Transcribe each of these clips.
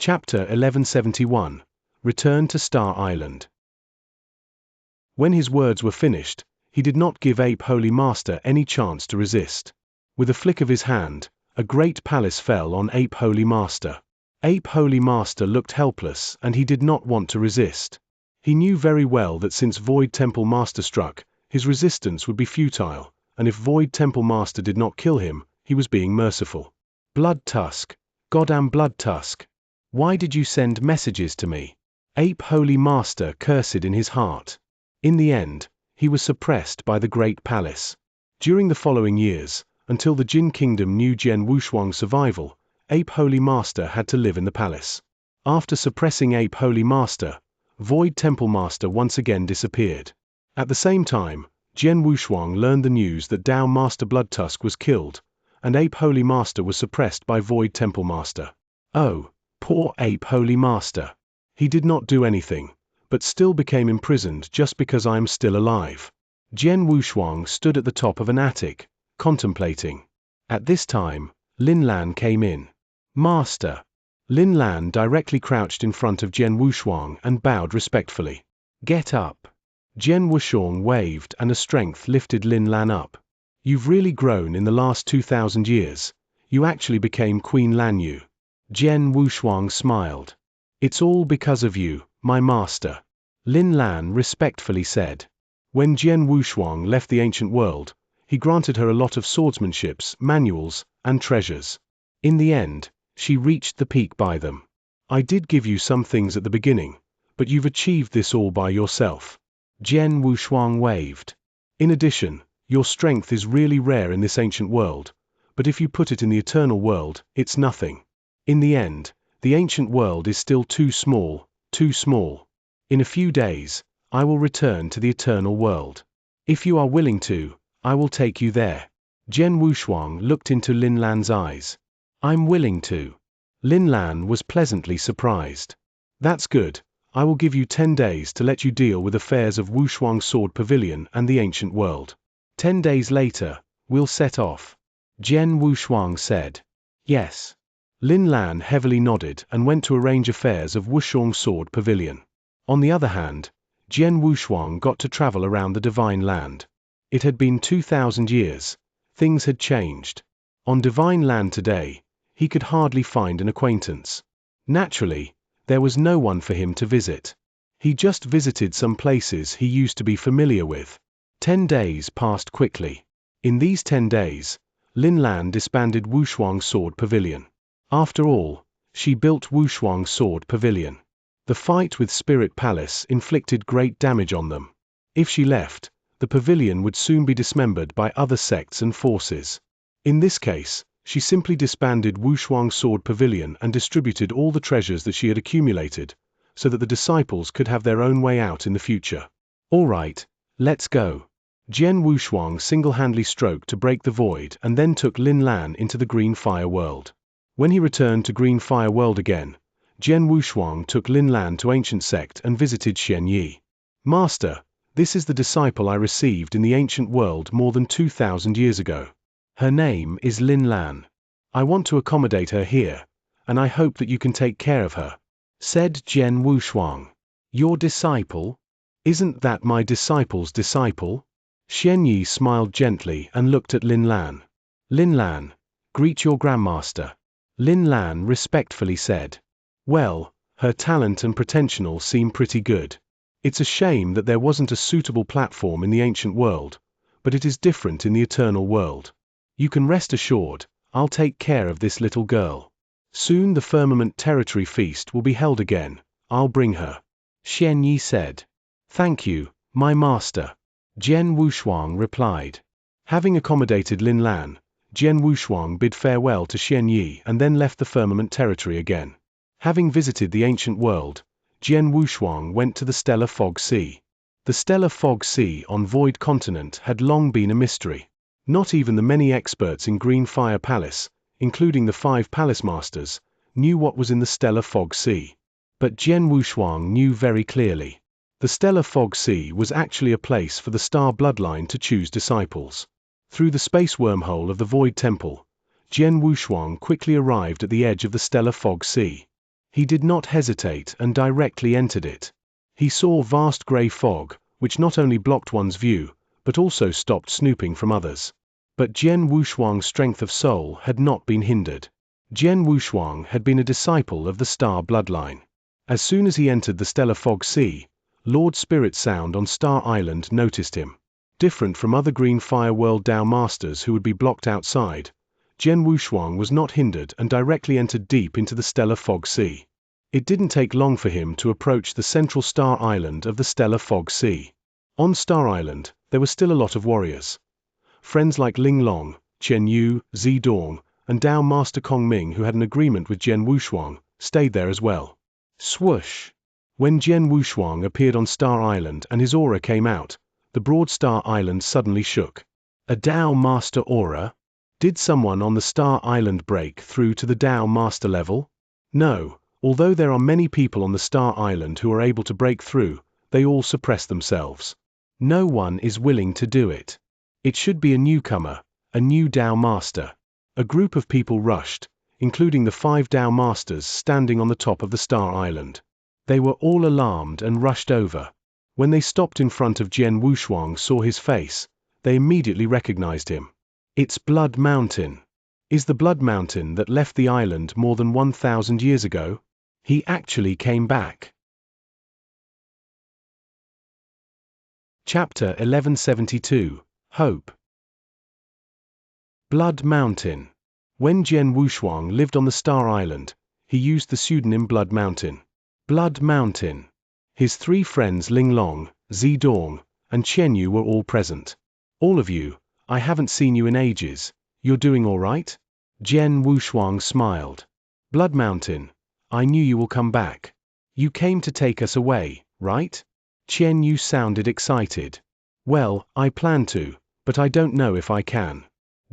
Chapter 1171. Return to Star Island. When his words were finished, he did not give Ape Holy Master any chance to resist. With a flick of his hand, a great palace fell on Ape Holy Master. Ape Holy Master looked helpless, and he did not want to resist. He knew very well that since Void Temple Master struck, his resistance would be futile, and if Void Temple Master did not kill him, he was being merciful. Blood Tusk. Goddamn Blood Tusk. Why did you send messages to me? Ape Holy Master cursed in his heart. In the end, he was suppressed by the Great Palace. During the following years, until the Jin Kingdom knew Jian Wushuang's survival, Ape Holy Master had to live in the palace. After suppressing Ape Holy Master, Void Temple Master once again disappeared. At the same time, Jian Wushuang learned the news that Dao Master Blood Tusk was killed, and Ape Holy Master was suppressed by Void Temple Master. Oh, poor Ape Holy Master. He did not do anything, but still became imprisoned just because I am still alive. Jian Wushuang stood at the top of an attic, contemplating. At this time, Lin Lan came in. Master. Lin Lan directly crouched in front of Jian Wushuang and bowed respectfully. Get up. Jian Wushuang waved and a strength lifted Lin Lan up. You've really grown in the last 2,000 years. You actually became Queen Lanyu. Jian Wushuang smiled. It's all because of you, my master. Lin Lan respectfully said. When Jian Wushuang left the ancient world, he granted her a lot of swordsmanships, manuals, and treasures. In the end, she reached the peak by them. I did give you some things at the beginning, but you've achieved this all by yourself. Jian Wushuang waved. In addition, your strength is really rare in this ancient world, but if you put it in the eternal world, it's nothing. In the end, the ancient world is still too small, too small. In a few days, I will return to the eternal world. If you are willing to, I will take you there. Jian Wushuang looked into Lin Lan's eyes. I'm willing to. Lin Lan was pleasantly surprised. That's good. I will give you 10 days to let you deal with affairs of Wushuang Sword Pavilion and the ancient world. 10 days later, we'll set off. Jian Wushuang said. Yes. Lin Lan heavily nodded and went to arrange affairs of Wushuang Sword Pavilion. On the other hand, Jian Wushuang got to travel around the Divine Land. It had been 2,000 years. Things had changed. On Divine Land today, he could hardly find an acquaintance. Naturally, there was no one for him to visit. He just visited some places he used to be familiar with. 10 days passed quickly. In these 10 days, Lin Lan disbanded Wushuang Sword Pavilion. After all, she built Wushuang Sword Pavilion. The fight with Spirit Palace inflicted great damage on them. If she left, the pavilion would soon be dismembered by other sects and forces. In this case, she simply disbanded Wushuang Sword Pavilion and distributed all the treasures that she had accumulated, so that the disciples could have their own way out in the future. All right, let's go. Jian Wushuang single-handedly stroked to break the void and then took Lin Lan into the Green Fire World. When he returned to Green Fire World again, Jian Wushuang took Lin Lan to Ancient Sect and visited Xianxia. Master, this is the disciple I received in the ancient world more than 2,000 years ago. Her name is Lin Lan. I want to accommodate her here, and I hope that you can take care of her, said Jian Wushuang. Your disciple? Isn't that my disciple's disciple? Xianxia smiled gently and looked at Lin Lan. Lin Lan, greet your grandmaster. Lin Lan respectfully said. Well, her talent and potential seem pretty good. It's a shame that there wasn't a suitable platform in the ancient world, but it is different in the eternal world. You can rest assured, I'll take care of this little girl. Soon the Firmament Territory Feast will be held again. I'll bring her. Xianxia said. Thank you, my master. Jian Wushuang replied. Having accommodated Lin Lan, Jian Wushuang bid farewell to Xianxia and then left the Firmament Territory again. Having visited the ancient world, Jian Wushuang went to the Stellar Fog Sea. The Stellar Fog Sea on Void Continent had long been a mystery. Not even the many experts in Green Fire Palace, including the 5 Palace Masters, knew what was in the Stellar Fog Sea. But Jian Wushuang knew very clearly. The Stellar Fog Sea was actually a place for the Star Bloodline to choose disciples. Through the space wormhole of the Void Temple, Jian Wushuang quickly arrived at the edge of the Stellar Fog Sea. He did not hesitate and directly entered it. He saw vast grey fog, which not only blocked one's view, but also stopped snooping from others. But Jian Wushuang's strength of soul had not been hindered. Jian Wushuang had been a disciple of the Star bloodline. As soon as he entered the stellar fog sea, Lord Spirit Sound on Star Island noticed him. Different from other Green Fire World Dao Masters who would be blocked outside, Jian Wushuang was not hindered and directly entered deep into the stellar fog sea. It didn't take long for him to approach the central Star Island of the stellar fog sea. On Star Island, there were still a lot of warriors. Friends like Ling Long, Chen Yu, Zidong, and Dao Master Kong Ming, who had an agreement with Jian Wushuang, stayed there as well. Swoosh! When Jian Wushuang appeared on Star Island and his aura came out, the broad Star Island suddenly shook. A Dao Master aura? Did someone on the Star Island break through to the Dao Master level? No, although there are many people on the Star Island who are able to break through, they all suppress themselves. No one is willing to do it. It should be a newcomer, a new Dao Master. A group of people rushed, including the 5 Dao Masters standing on the top of the Star Island. They were all alarmed and rushed over. When they stopped in front of Jian Wushuang saw his face, they immediately recognized him. It's Blood Mountain. Is the Blood Mountain that left the island more than 1,000 years ago? He actually came back. Chapter 1172, Hope. Blood Mountain. When Jian Wushuang lived on the Star Island, he used the pseudonym Blood Mountain. Blood Mountain. His 3 friends Ling Long, Zidong, and Chen Yu were all present. All of you, I haven't seen you in ages. You're doing all right? Jian Wushuang smiled. Blood Mountain, I knew you will come back. You came to take us away, right? Chen Yu sounded excited. Well, I plan to, but I don't know if I can.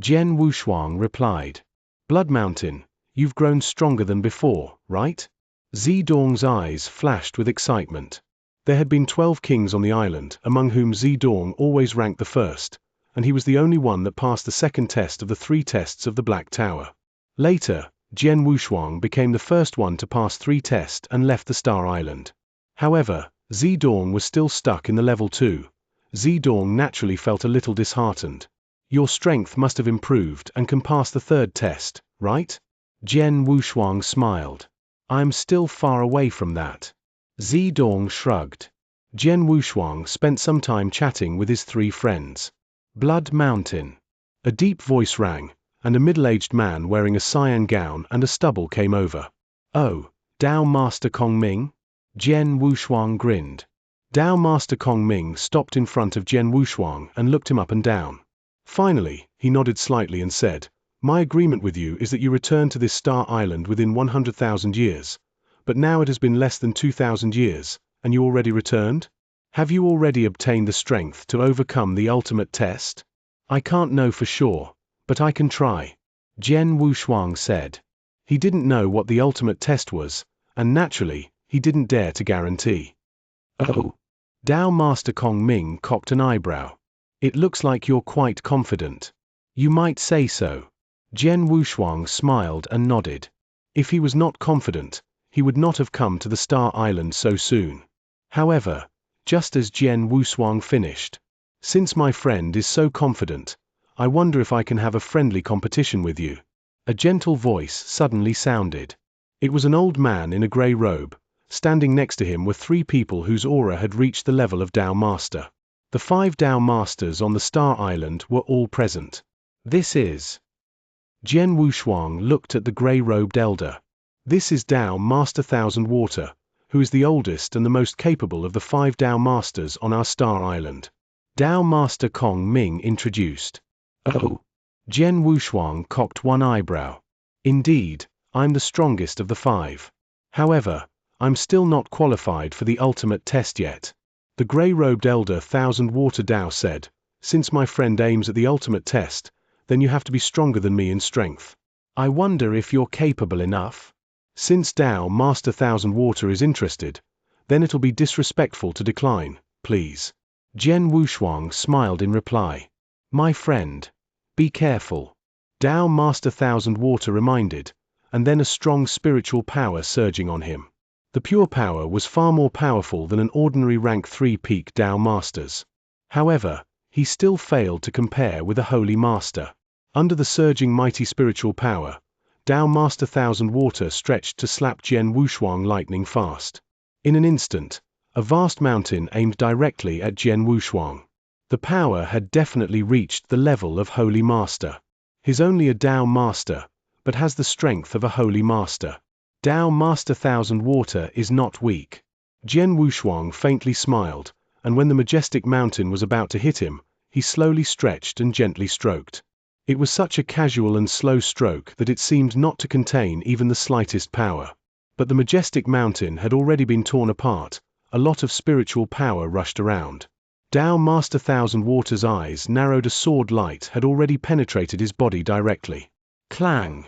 Jian Wushuang replied. Blood Mountain, you've grown stronger than before, right? Zidong's eyes flashed with excitement. There had been 12 kings on the island, among whom Zidong always ranked the first, and he was the only one that passed the second test of the 3 tests of the Black Tower. Later, Jian Wushuang became the first one to pass 3 tests and left the Star Island. However, Zidong was still stuck in the level 2. Zidong naturally felt a little disheartened. Your strength must have improved and can pass the 3rd test, right? Jian Wushuang smiled. I'm still far away from that. Zidong shrugged. Jian Wushuang spent some time chatting with his 3 friends. Blood Mountain. A deep voice rang, and a middle-aged man wearing a cyan gown and a stubble came over. Oh, Dao Master Kong Ming? Jian Wushuang grinned. Dao Master Kong Ming stopped in front of Jian Wushuang and looked him up and down. Finally, he nodded slightly and said, My agreement with you is that you return to this Star Island within 100,000 years. But now it has been less than 2,000 years, and you already returned? Have you already obtained the strength to overcome the ultimate test? I can't know for sure, but I can try. Jian Wushuang said. He didn't know what the ultimate test was, and naturally, he didn't dare to guarantee. Oh. Dao Master Kong Ming cocked an eyebrow. It looks like you're quite confident. You might say so. Jian Wushuang smiled and nodded. If he was not confident, he would not have come to the Star Island so soon. However, just as Jian Wushuang finished, since my friend is so confident, I wonder if I can have a friendly competition with you. A gentle voice suddenly sounded. It was an old man in a grey robe. Standing next to him were 3 people whose aura had reached the level of Dao Master. The 5 Dao Masters on the Star Island were all present. This is... Jian Wushuang looked at the grey-robed elder. This is Dao Master Thousand Water, who is the oldest and the most capable of the 5 Dao Masters on our Star Island. Dao Master Kong Ming introduced. Oh. Jian Wushuang cocked one eyebrow. Indeed, I'm the strongest of the 5. However, I'm still not qualified for the ultimate test yet. The grey-robed elder Thousand Water Dao said, Since my friend aims at the ultimate test, then you have to be stronger than me in strength. I wonder if you're capable enough? Since Dao Master Thousand Water is interested, then it'll be disrespectful to decline, please. Jian Wushuang smiled in reply. My friend, be careful. Dao Master Thousand Water reminded, and then a strong spiritual power surging on him. The pure power was far more powerful than an ordinary rank 3 peak Tao Master's. However, he still failed to compare with a holy master. Under the surging mighty spiritual power, Tao Master Thousand Water stretched to slap Jian Wushuang lightning fast. In an instant, a vast mountain aimed directly at Jian Wushuang. The power had definitely reached the level of holy master. He's only a Tao Master, but has the strength of a holy master. Tao Master Thousand Water is not weak. Jian Wushuang faintly smiled, and when the majestic mountain was about to hit him, he slowly stretched and gently stroked. It was such a casual and slow stroke that it seemed not to contain even the slightest power. But the majestic mountain had already been torn apart, a lot of spiritual power rushed around. Tao Master Thousand Water's eyes narrowed, a sword light had already penetrated his body directly. Clang!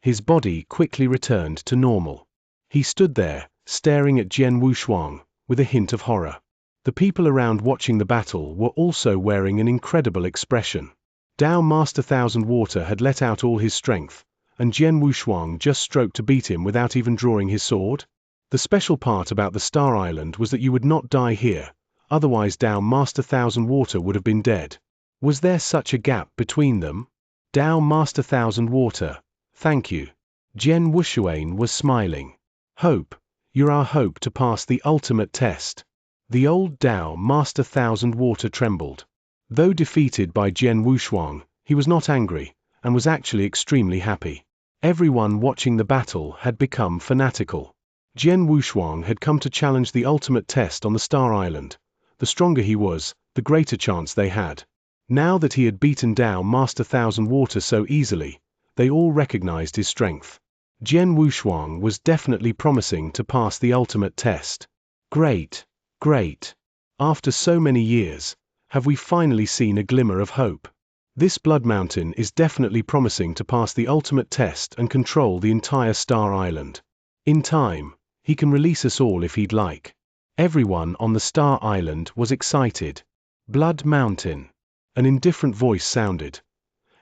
His body quickly returned to normal. He stood there, staring at Jian Wushuang, with a hint of horror. The people around watching the battle were also wearing an incredible expression. Tao Master Thousand Water had let out all his strength, and Jian Wushuang just stroked to beat him without even drawing his sword. The special part about the Star Island was that you would not die here, otherwise Tao Master Thousand Water would have been dead. Was there such a gap between them? Tao Master Thousand Water, thank you. Jian Wushuang was smiling. Hope, you're our hope to pass the ultimate test. The old Tao Master Thousand Water trembled. Though defeated by Jian Wushuang, he was not angry, and was actually extremely happy. Everyone watching the battle had become fanatical. Jian Wushuang had come to challenge the ultimate test on the Star Island. The stronger he was, the greater chance they had. Now that he had beaten Tao Master Thousand Water so easily, they all recognized his strength. Jian Wushuang was definitely promising to pass the ultimate test. Great, great. After so many years, have we finally seen a glimmer of hope? This Blood Mountain is definitely promising to pass the ultimate test and control the entire Star Island. In time, he can release us all if he'd like. Everyone on the Star Island was excited. Blood Mountain. An indifferent voice sounded.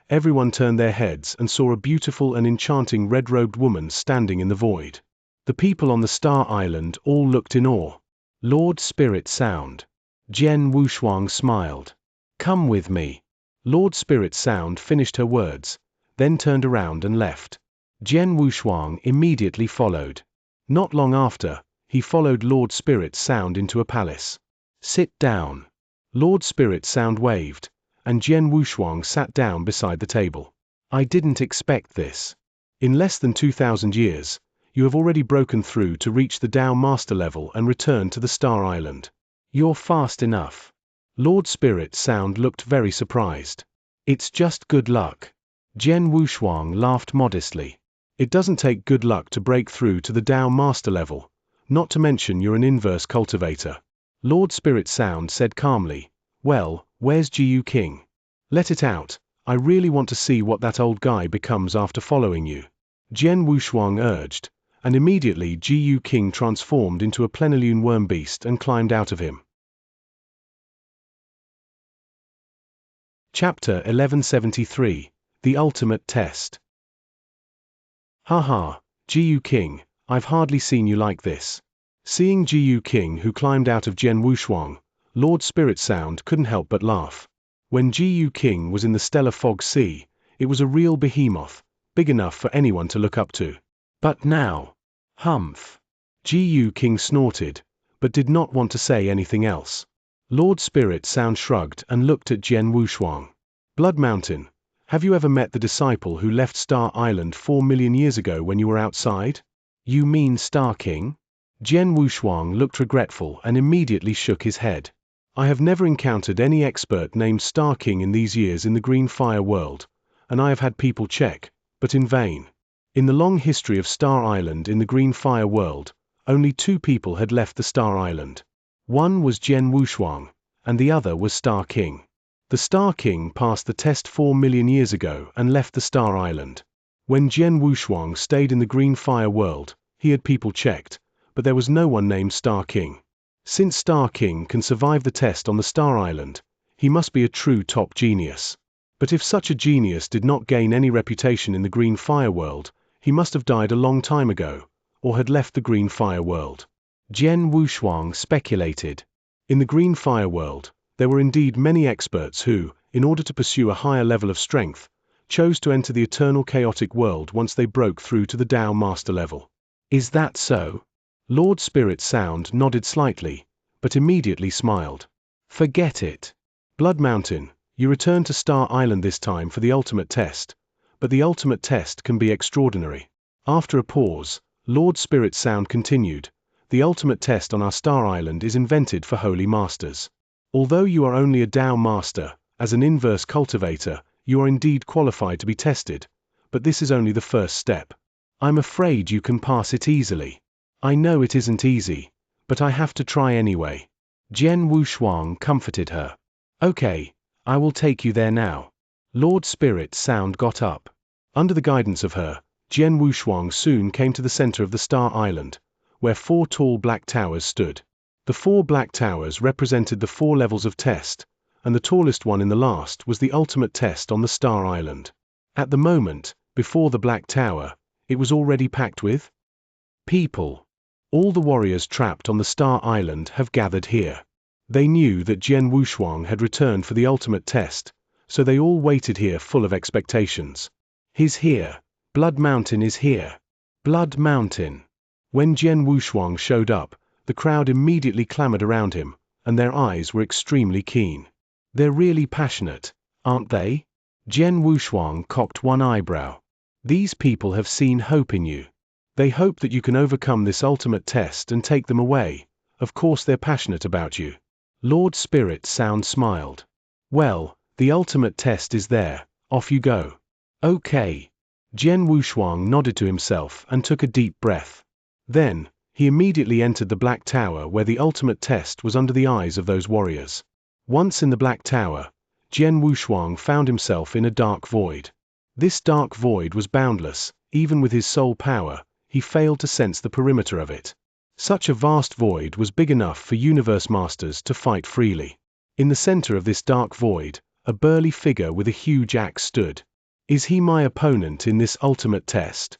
Everyone turned their heads and saw a beautiful and enchanting red-robed woman standing in the void. The people on the Star Island all looked in awe. Lord Spirit Sound. Jian Wushuang smiled. Come with me. Lord Spirit Sound finished her words, then turned around and left. Jian Wushuang immediately followed. Not long after, he followed Lord Spirit Sound into a palace. Sit down. Lord Spirit Sound waved, and Jian Wushuang sat down beside the table. I didn't expect this. In less than 2,000 years, you have already broken through to reach the Tao Master level and return to the Star Island. You're fast enough. Lord Spirit Sound looked very surprised. It's just good luck. Jian Wushuang laughed modestly. It doesn't take good luck to break through to the Tao Master level, not to mention you're an inverse cultivator. Lord Spirit Sound said calmly, well, where's Jiu King? Let it out, I really want to see what that old guy becomes after following you. Jian Wushuang urged, and immediately Jiu King transformed into a plenilune worm beast and climbed out of him. Chapter 1173, The Ultimate Test. Haha, Jiu King, I've hardly seen you like this. Seeing Jiu King who climbed out of Jian Wushuang, Lord Spirit Sound couldn't help but laugh. When Jiu King was in the stellar fog sea, it was a real behemoth, big enough for anyone to look up to. But now, humph. Jiu King snorted, but did not want to say anything else. Lord Spirit Sound shrugged and looked at Jian Wushuang. Blood Mountain, have you ever met the disciple who left Star Island 4 million years ago when you were outside? You mean Star King? Jian Wushuang looked regretful and immediately shook his head. I have never encountered any expert named Star King in these years in the Green Fire world, and I have had people check, but in vain. In the long history of Star Island in the Green Fire world, only 2 people had left the Star Island. One was Jian Wushuang, and the other was Star King. The Star King passed the test 4 million years ago and left the Star Island. When Jian Wushuang stayed in the Green Fire world, he had people checked, but there was no one named Star King. Since Star King can survive the test on the Star Island, he must be a true top genius. But if such a genius did not gain any reputation in the Green Fire world, He must have died a long time ago, or had left the Green Fire world. Jian Wushuang speculated. In the Green Fire world, there were indeed many experts who, in order to pursue a higher level of strength, chose to enter the eternal chaotic world once they broke through to the Tao Master level. Is that so? Lord Spirit Sound nodded slightly, but immediately smiled. Forget it. Blood Mountain, you return to Star Island this time for the ultimate test, but the ultimate test can be extraordinary. After a pause, Lord Spirit Sound continued, the ultimate test on our Star Island is invented for Holy Masters. Although you are only a Tao Master, as an inverse cultivator, you are indeed qualified to be tested, but this is only the first step. I'm afraid you can pass it easily. I know it isn't easy, but I have to try anyway. Jian Wushuang comforted her. Okay, I will take you there now. Lord Spirit Sound got up. Under the guidance of her, Jian Wushuang soon came to the center of the Star Island, where 4 tall black towers stood. The 4 black towers represented the 4 levels of test, and the tallest one in the last was the ultimate test on the Star Island. At the moment, before the black tower, it was already packed with people. All the warriors trapped on the Star Island have gathered here. They knew that Jian Wushuang had returned for the ultimate test, so they all waited here full of expectations. He's here. Blood Mountain is here. Blood Mountain. When Jian Wushuang showed up, the crowd immediately clamored around him, and their eyes were extremely keen. They're really passionate, aren't they? Jian Wushuang cocked one eyebrow. These people have seen hope in you. They hope that you can overcome this ultimate test and take them away. Of course they're passionate about you. Lord Spirit Sound smiled. Well, the ultimate test is there. Off you go. Okay. Jian Wushuang nodded to himself and took a deep breath. Then, he immediately entered the Black Tower where the ultimate test was under the eyes of those warriors. Once in the Black Tower, Jian Wushuang found himself in a dark void. This dark void was boundless. Even with his soul power, he failed to sense the perimeter of it. Such a vast void was big enough for universe masters to fight freely. In the center of this dark void, a burly figure with a huge axe stood. Is he my opponent in this ultimate test?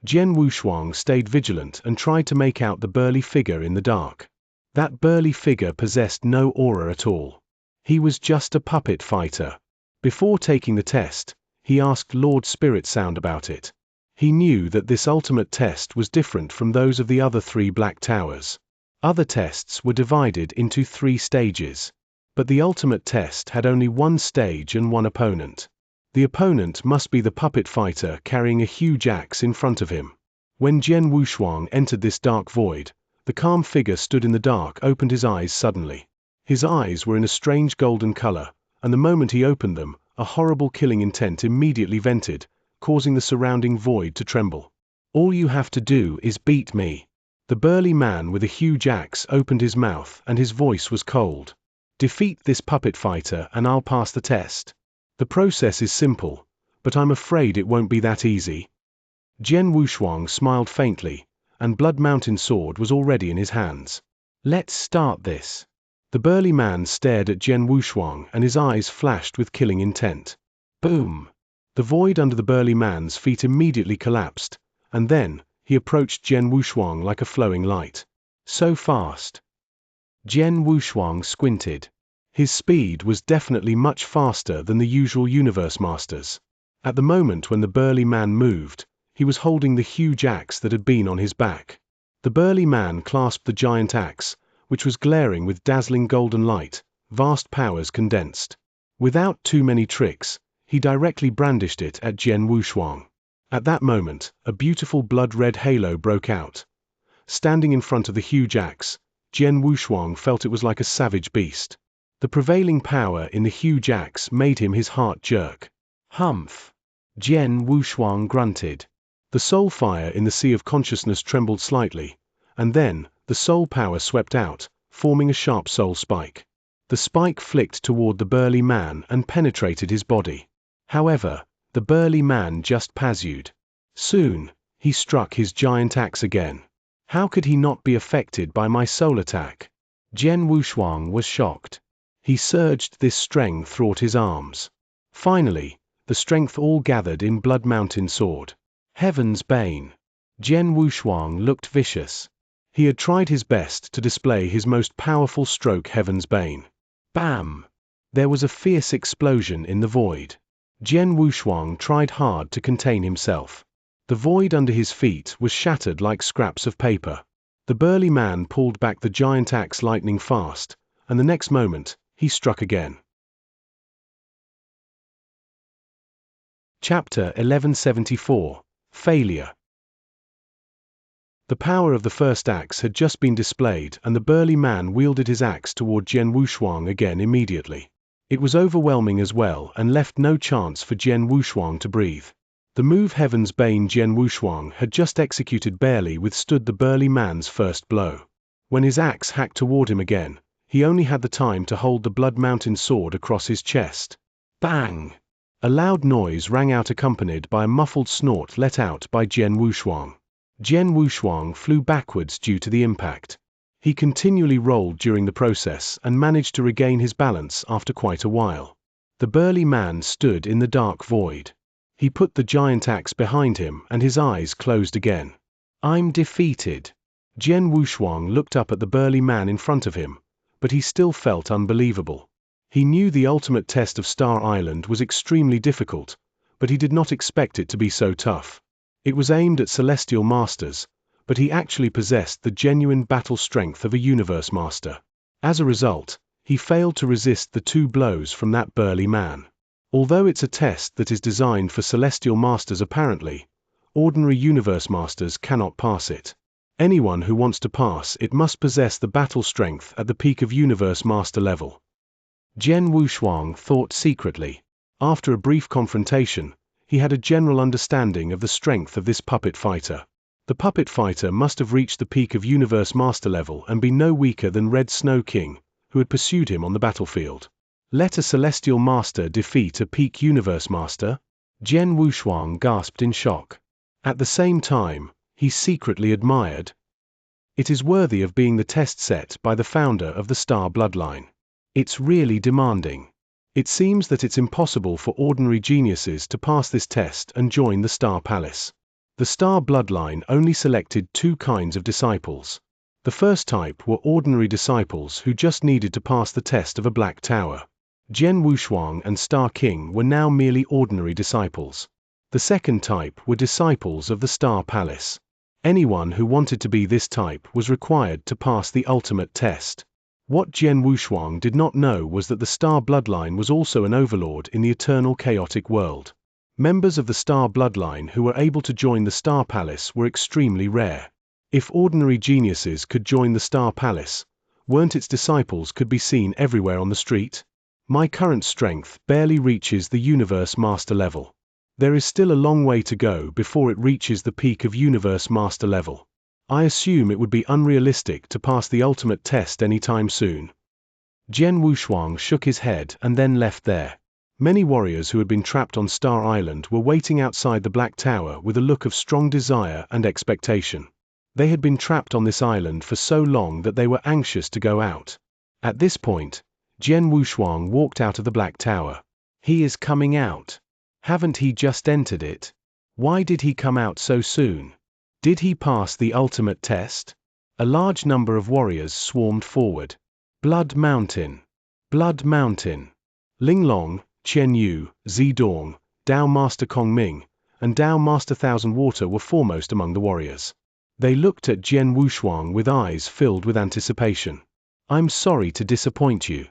Jian Wushuang stayed vigilant and tried to make out the burly figure in the dark. That burly figure possessed no aura at all. He was just a puppet fighter. Before taking the test, he asked Lord Spirit Sound about it. He knew that this ultimate test was different from those of the other 3 Black Towers. Other tests were divided into 3 stages. But the ultimate test had only 1 stage and 1 opponent. The opponent must be the puppet fighter carrying a huge axe in front of him. When Jian Wushuang entered this dark void, the calm figure stood in the dark opened his eyes suddenly. His eyes were in a strange golden color, and the moment he opened them, a horrible killing intent immediately vented, causing the surrounding void to tremble. All you have to do is beat me. The burly man with a huge axe opened his mouth and his voice was cold. Defeat this puppet fighter and I'll pass the test. The process is simple, but I'm afraid it won't be that easy. Jian Wushuang smiled faintly, and Blood Mountain sword was already in his hands. Let's start this. The burly man stared at Jian Wushuang and his eyes flashed with killing intent. Boom! The void under the burly man's feet immediately collapsed, and then, he approached Jian Wushuang like a flowing light. So fast. Jian Wushuang squinted. His speed was definitely much faster than the usual universe masters. At the moment when the burly man moved, he was holding the huge axe that had been on his back. The burly man clasped the giant axe, which was glaring with dazzling golden light, vast powers condensed. Without too many tricks, he directly brandished it at Jian Wushuang. At that moment, a beautiful blood-red halo broke out. Standing in front of the huge axe, Jian Wushuang felt it was like a savage beast. The prevailing power in the huge axe made him his heart jerk. Humph! Jian Wushuang grunted. The soul fire in the sea of consciousness trembled slightly, and then, the soul power swept out, forming a sharp soul spike. The spike flicked toward the burly man and penetrated his body. However, the burly man just pazued. Soon, he struck his giant axe again. How could he not be affected by my soul attack? Jian Wushuang was shocked. He surged this strength throughout his arms. Finally, the strength all gathered in Blood Mountain sword. Heaven's Bane. Jian Wushuang looked vicious. He had tried his best to display his most powerful stroke, Heaven's Bane. Bam! There was a fierce explosion in the void. Jian Wushuang tried hard to contain himself. The void under his feet was shattered like scraps of paper. The burly man pulled back the giant axe lightning fast, and the next moment, he struck again. Chapter 1174. Failure. The power of the first axe had just been displayed, and the burly man wielded his axe toward Jian Wushuang again immediately. It was overwhelming as well and left no chance for Jian Wushuang to breathe. The move Heaven's Bane Jian Wushuang had just executed barely withstood the burly man's first blow. When his axe hacked toward him again, he only had the time to hold the Blood Mountain sword across his chest. Bang! A loud noise rang out, accompanied by a muffled snort let out by Jian Wushuang. Jian Wushuang flew backwards due to the impact. He continually rolled during the process and managed to regain his balance after quite a while. The burly man stood in the dark void. He put the giant axe behind him and his eyes closed again. I'm defeated. Jian Wushuang looked up at the burly man in front of him, but he still felt unbelievable. He knew the ultimate test of Star Island was extremely difficult, but he did not expect it to be so tough. It was aimed at Celestial Masters, but he actually possessed the genuine battle strength of a Universe Master. As a result, he failed to resist the 2 blows from that burly man. Although it's a test that is designed for Celestial Masters apparently, ordinary Universe Masters cannot pass it. Anyone who wants to pass it must possess the battle strength at the peak of Universe Master level. Jian Wushuang thought secretly. After a brief confrontation, he had a general understanding of the strength of this puppet fighter. The puppet fighter must have reached the peak of Universe Master level and be no weaker than Red Snow King, who had pursued him on the battlefield. Let a Celestial Master defeat a peak Universe Master? Jian Wushuang gasped in shock. At the same time, he secretly admired. It is worthy of being the test set by the founder of the Star Bloodline. It's really demanding. It seems that it's impossible for ordinary geniuses to pass this test and join the Star Palace. The Star Bloodline only selected 2 kinds of disciples. The first type were ordinary disciples who just needed to pass the test of a Black Tower. Jian Wushuang and Star King were now merely ordinary disciples. The second type were disciples of the Star Palace. Anyone who wanted to be this type was required to pass the ultimate test. What Jian Wushuang did not know was that the Star Bloodline was also an overlord in the eternal chaotic world. Members of the Star Bloodline who were able to join the Star Palace were extremely rare. If ordinary geniuses could join the Star Palace, weren't its disciples could be seen everywhere on the street? My current strength barely reaches the Universe Master level. There is still a long way to go before it reaches the peak of Universe Master level. I assume it would be unrealistic to pass the ultimate test anytime soon. Jian Wushuang shook his head and then left there. Many warriors who had been trapped on Star Island were waiting outside the Black Tower with a look of strong desire and expectation. They had been trapped on this island for so long that they were anxious to go out. At this point, Jian Wushuang walked out of the Black Tower. He is coming out. Haven't he just entered it? Why did he come out so soon? Did he pass the ultimate test? A large number of warriors swarmed forward. Blood Mountain. Blood Mountain. Ling Long, Chen Yu, Zidong, Dao Master Kong Ming, and Dao Master Thousand Water were foremost among the warriors. They looked at Jian Wushuang with eyes filled with anticipation. I'm sorry to disappoint you,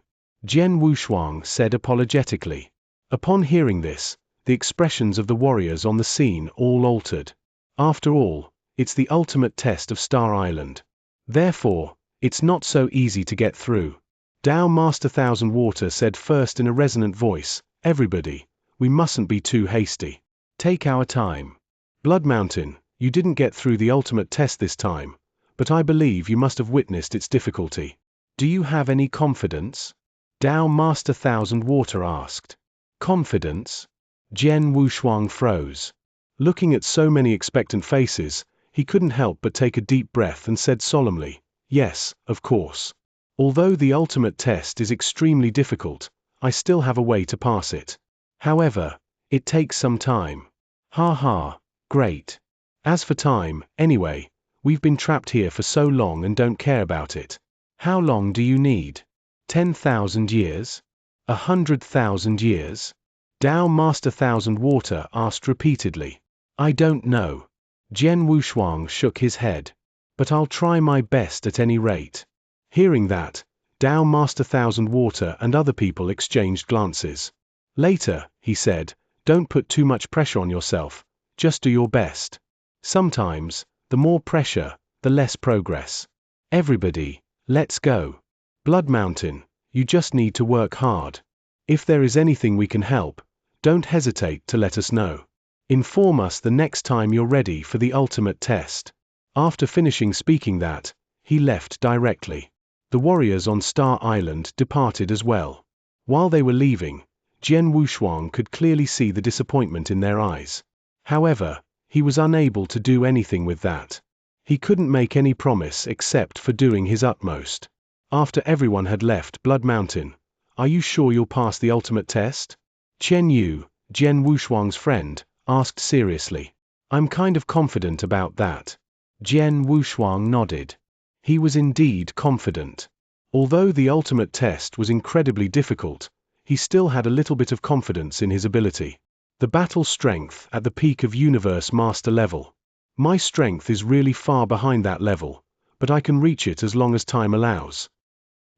Jian Wushuang said apologetically. Upon hearing this, the expressions of the warriors on the scene all altered. After all, it's the ultimate test of Star Island. Therefore, it's not so easy to get through. Dao Master Thousand Water said first in a resonant voice, everybody, we mustn't be too hasty. Take our time. Blood Mountain, you didn't get through the ultimate test this time, but I believe you must have witnessed its difficulty. Do you have any confidence? Dao Master Thousand Water asked. Confidence? Jian Wushuang froze. Looking at so many expectant faces, he couldn't help but take a deep breath and said solemnly, yes, of course. Although the ultimate test is extremely difficult, I still have a way to pass it. However, it takes some time. Ha ha, Great. As for time, anyway, we've been trapped here for so long and don't care about it. How long do you need? 10,000 years? 100,000 years? Tao Master Thousand Water asked repeatedly. I don't know. Jian Wushuang shook his head. But I'll try my best at any rate. Hearing that, Tao Master Thousand Water and other people exchanged glances. Later, he said, don't put too much pressure on yourself, just do your best. Sometimes, the more pressure, the less progress. Everybody, let's go. Blood Mountain, you just need to work hard. If there is anything we can help, don't hesitate to let us know. Inform us the next time you're ready for the ultimate test. After finishing speaking that, he left directly. The warriors on Star Island departed as well. While they were leaving, Jian Wushuang could clearly see the disappointment in their eyes. However, he was unable to do anything with that. He couldn't make any promise except for doing his utmost. After everyone had left Blood Mountain, are you sure you'll pass the ultimate test? Chen Yu, Jian Wushuang's friend, asked seriously. I'm kind of confident about that. Jian Wushuang nodded. He was indeed confident. Although the ultimate test was incredibly difficult, he still had a little bit of confidence in his ability. The battle strength at the peak of Universe Master level. My strength is really far behind that level, but I can reach it as long as time allows.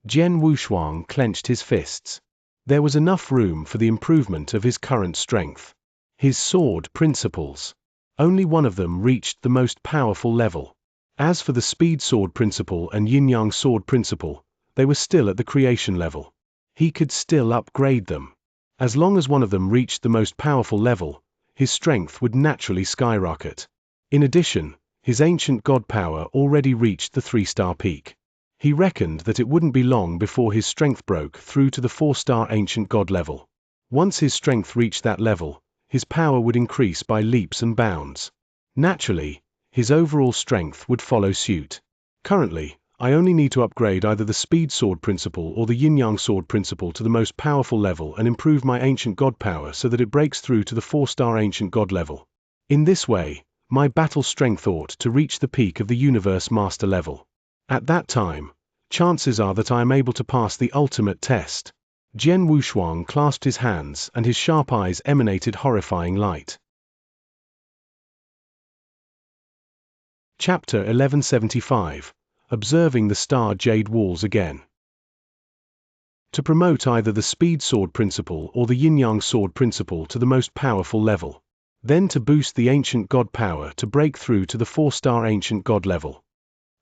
Jian Wushuang clenched his fists. There was enough room for the improvement of his current strength. His sword principles. Only one of them reached the most powerful level. As for the speed sword principle and yin-yang sword principle, they were still at the creation level. He could still upgrade them. As long as one of them reached the most powerful level, his strength would naturally skyrocket. In addition, his ancient god power already reached the 3-star peak. He reckoned that it wouldn't be long before his strength broke through to the 4-star ancient god level. Once his strength reached that level, his power would increase by leaps and bounds. Naturally, his overall strength would follow suit. Currently, I only need to upgrade either the speed sword principle or the yin-yang sword principle to the most powerful level and improve my ancient god power so that it breaks through to the 4-star ancient god level. In this way, my battle strength ought to reach the peak of the universe master level. At that time, chances are that I am able to pass the ultimate test. Jian Wushuang clasped his hands and his sharp eyes emanated horrifying light. Chapter 1175. Observing the Star Jade Walls Again. To promote either the speed sword principle or the yin-yang sword principle to the most powerful level. Then to boost the ancient god power to break through to the 4-star ancient god level.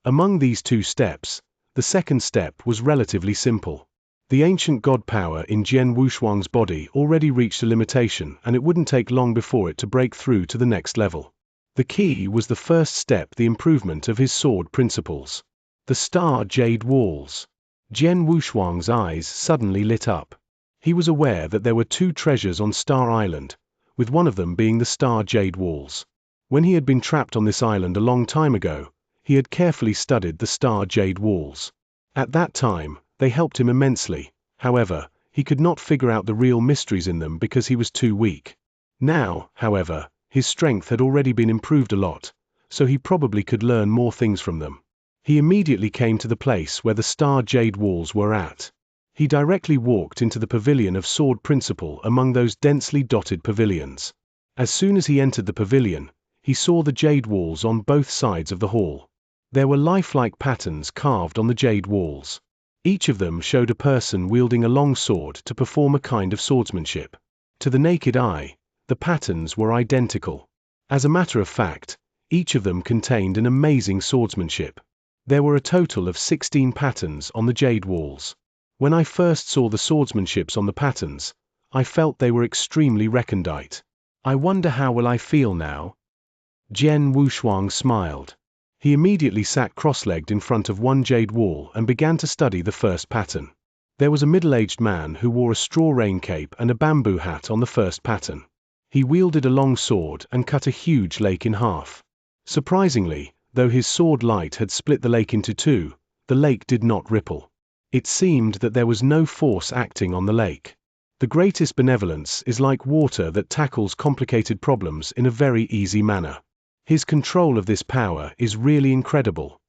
Among these two steps, the second step was relatively simple. The ancient god power in Jian Wushuang's body already reached a limitation and it wouldn't take long before it to break through to the next level. The key was the first step, the improvement of his sword principles. The Star Jade Walls. Jian Wushuang's eyes suddenly lit up. He was aware that there were 2 treasures on Star Island, with one of them being the Star Jade Walls. When he had been trapped on this island a long time ago, he had carefully studied the Star Jade Walls. At that time, they helped him immensely. However, he could not figure out the real mysteries in them because he was too weak. Now, however, his strength had already been improved a lot, so he probably could learn more things from them. He immediately came to the place where the Star Jade Walls were at. He directly walked into the pavilion of Sword Principle among those densely dotted pavilions. As soon as he entered the pavilion, he saw the jade walls on both sides of the hall. There were lifelike patterns carved on the jade walls. Each of them showed a person wielding a long sword to perform a kind of swordsmanship. To the naked eye, the patterns were identical. As a matter of fact, each of them contained an amazing swordsmanship. There were a total of 16 patterns on the jade walls. When I first saw the swordsmanships on the patterns, I felt they were extremely recondite. I wonder how will I feel now? Jian Wushuang smiled. He immediately sat cross-legged in front of one jade wall and began to study the first pattern. There was a middle-aged man who wore a straw rain cape and a bamboo hat on the first pattern. He wielded a long sword and cut a huge lake in half. Surprisingly, though his sword light had split the lake into 2, the lake did not ripple. It seemed that there was no force acting on the lake. The greatest benevolence is like water that tackles complicated problems in a very easy manner. His control of this power is really incredible.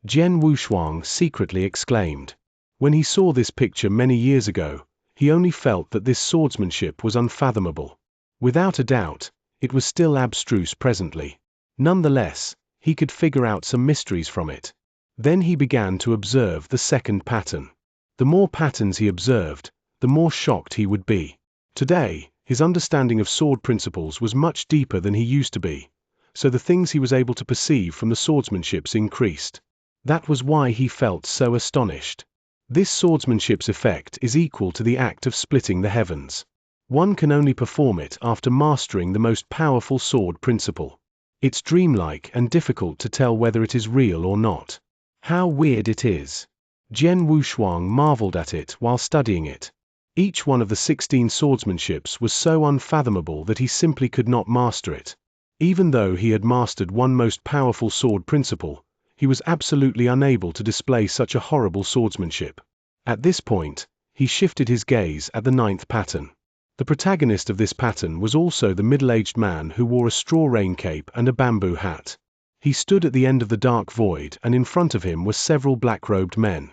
Jian Wushuang secretly exclaimed. When he saw this picture many years ago, he only felt that this swordsmanship was unfathomable. Without a doubt, it was still abstruse presently. Nonetheless, he could figure out some mysteries from it. Then he began to observe the second pattern. The more patterns he observed, the more shocked he would be. Today, his understanding of sword principles was much deeper than he used to be, so the things he was able to perceive from the swordsmanships increased. That was why he felt so astonished. This swordsmanship's effect is equal to the act of splitting the heavens. One can only perform it after mastering the most powerful sword principle. It's dreamlike and difficult to tell whether it is real or not. How weird it is. Jian Wushuang marveled at it while studying it. Each one of the 16 swordsmanships was so unfathomable that he simply could not master it. Even though he had mastered one most powerful sword principle, he was absolutely unable to display such a horrible swordsmanship. At this point, he shifted his gaze at the 9th pattern. The protagonist of this pattern was also the middle-aged man who wore a straw rain cape and a bamboo hat. He stood at the end of the dark void, and in front of him were several black-robed men.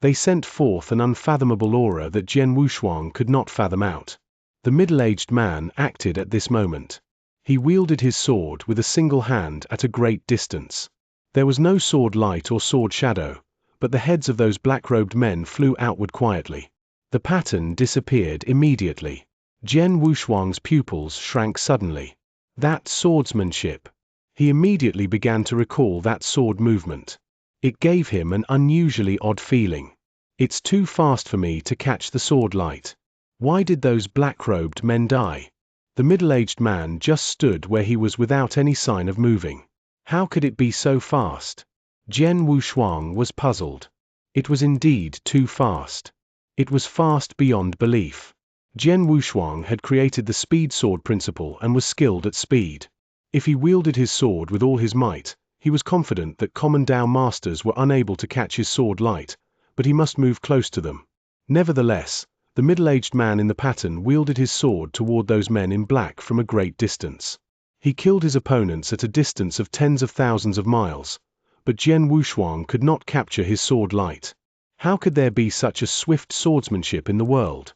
They sent forth an unfathomable aura that Jian Wushuang could not fathom out. The middle-aged man acted at this moment. He wielded his sword with a single hand at a great distance. There was no sword light or sword shadow, but the heads of those black-robed men flew outward quietly. The pattern disappeared immediately. Jian Wushuang's pupils shrank suddenly. That swordsmanship. He immediately began to recall that sword movement. It gave him an unusually odd feeling. It's too fast for me to catch the sword light. Why did those black-robed men die? The middle-aged man just stood where he was without any sign of moving. How could it be so fast? Jian Wushuang was puzzled. It was indeed too fast. It was fast beyond belief. Jian Wushuang had created the speed sword principle and was skilled at speed. If he wielded his sword with all his might, he was confident that common Dao masters were unable to catch his sword light, but he must move close to them. Nevertheless, the middle-aged man in the pattern wielded his sword toward those men in black from a great distance. He killed his opponents at a distance of tens of thousands of miles, but Jian Wushuang could not capture his sword light. How could there be such a swift swordsmanship in the world?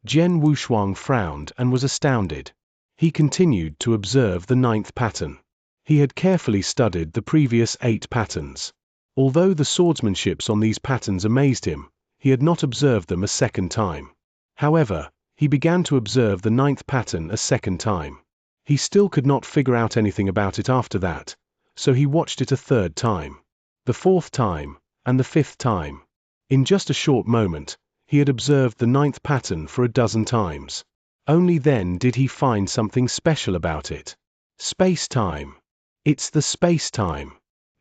Jian Wushuang frowned and was astounded. He continued to observe the 9th pattern. He had carefully studied the previous 8 patterns. Although the swordsmanships on these patterns amazed him, he had not observed them a second time. However, he began to observe the 9th pattern a second time. He still could not figure out anything about it after that, so he watched it a third time, the 4th time, and the 5th time. In just a short moment, he had observed the 9th pattern for a dozen times. Only then did he find something special about it. Space-time. It's the space-time.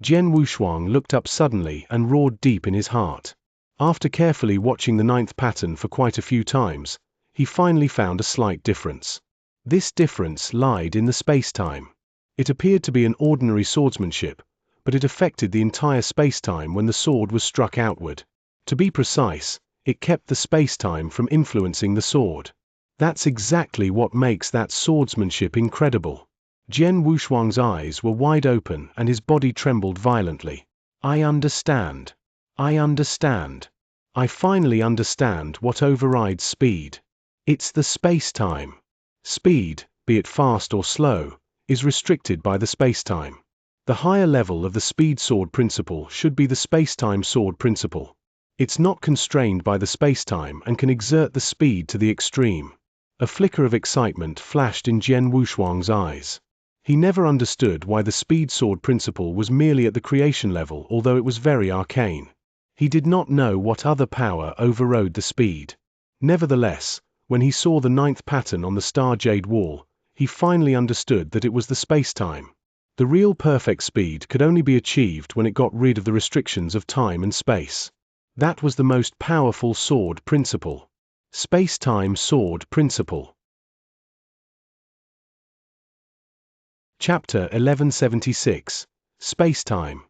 Jian Wushuang looked up suddenly and roared deep in his heart. After carefully watching the 9th pattern for quite a few times, he finally found a slight difference. This difference lied in the space-time. It appeared to be an ordinary swordsmanship, but it affected the entire space-time when the sword was struck outward. To be precise, it kept the space-time from influencing the sword. That's exactly what makes that swordsmanship incredible. Jian Wushuang's eyes were wide open and his body trembled violently. I understand. I understand. I finally understand what overrides speed. It's the space-time. Speed, be it fast or slow, is restricted by the space-time. The higher level of the speed sword principle should be the space-time sword principle. It's not constrained by the space-time and can exert the speed to the extreme. A flicker of excitement flashed in Jian Wushuang's eyes. He never understood why the speed sword principle was merely at the creation level, although it was very arcane. He did not know what other power overrode the speed. Nevertheless, when he saw the 9th pattern on the star jade wall, he finally understood that it was the space-time. The real perfect speed could only be achieved when it got rid of the restrictions of time and space. That was the most powerful sword principle. Space-time sword principle. Chapter 1176. Space-time.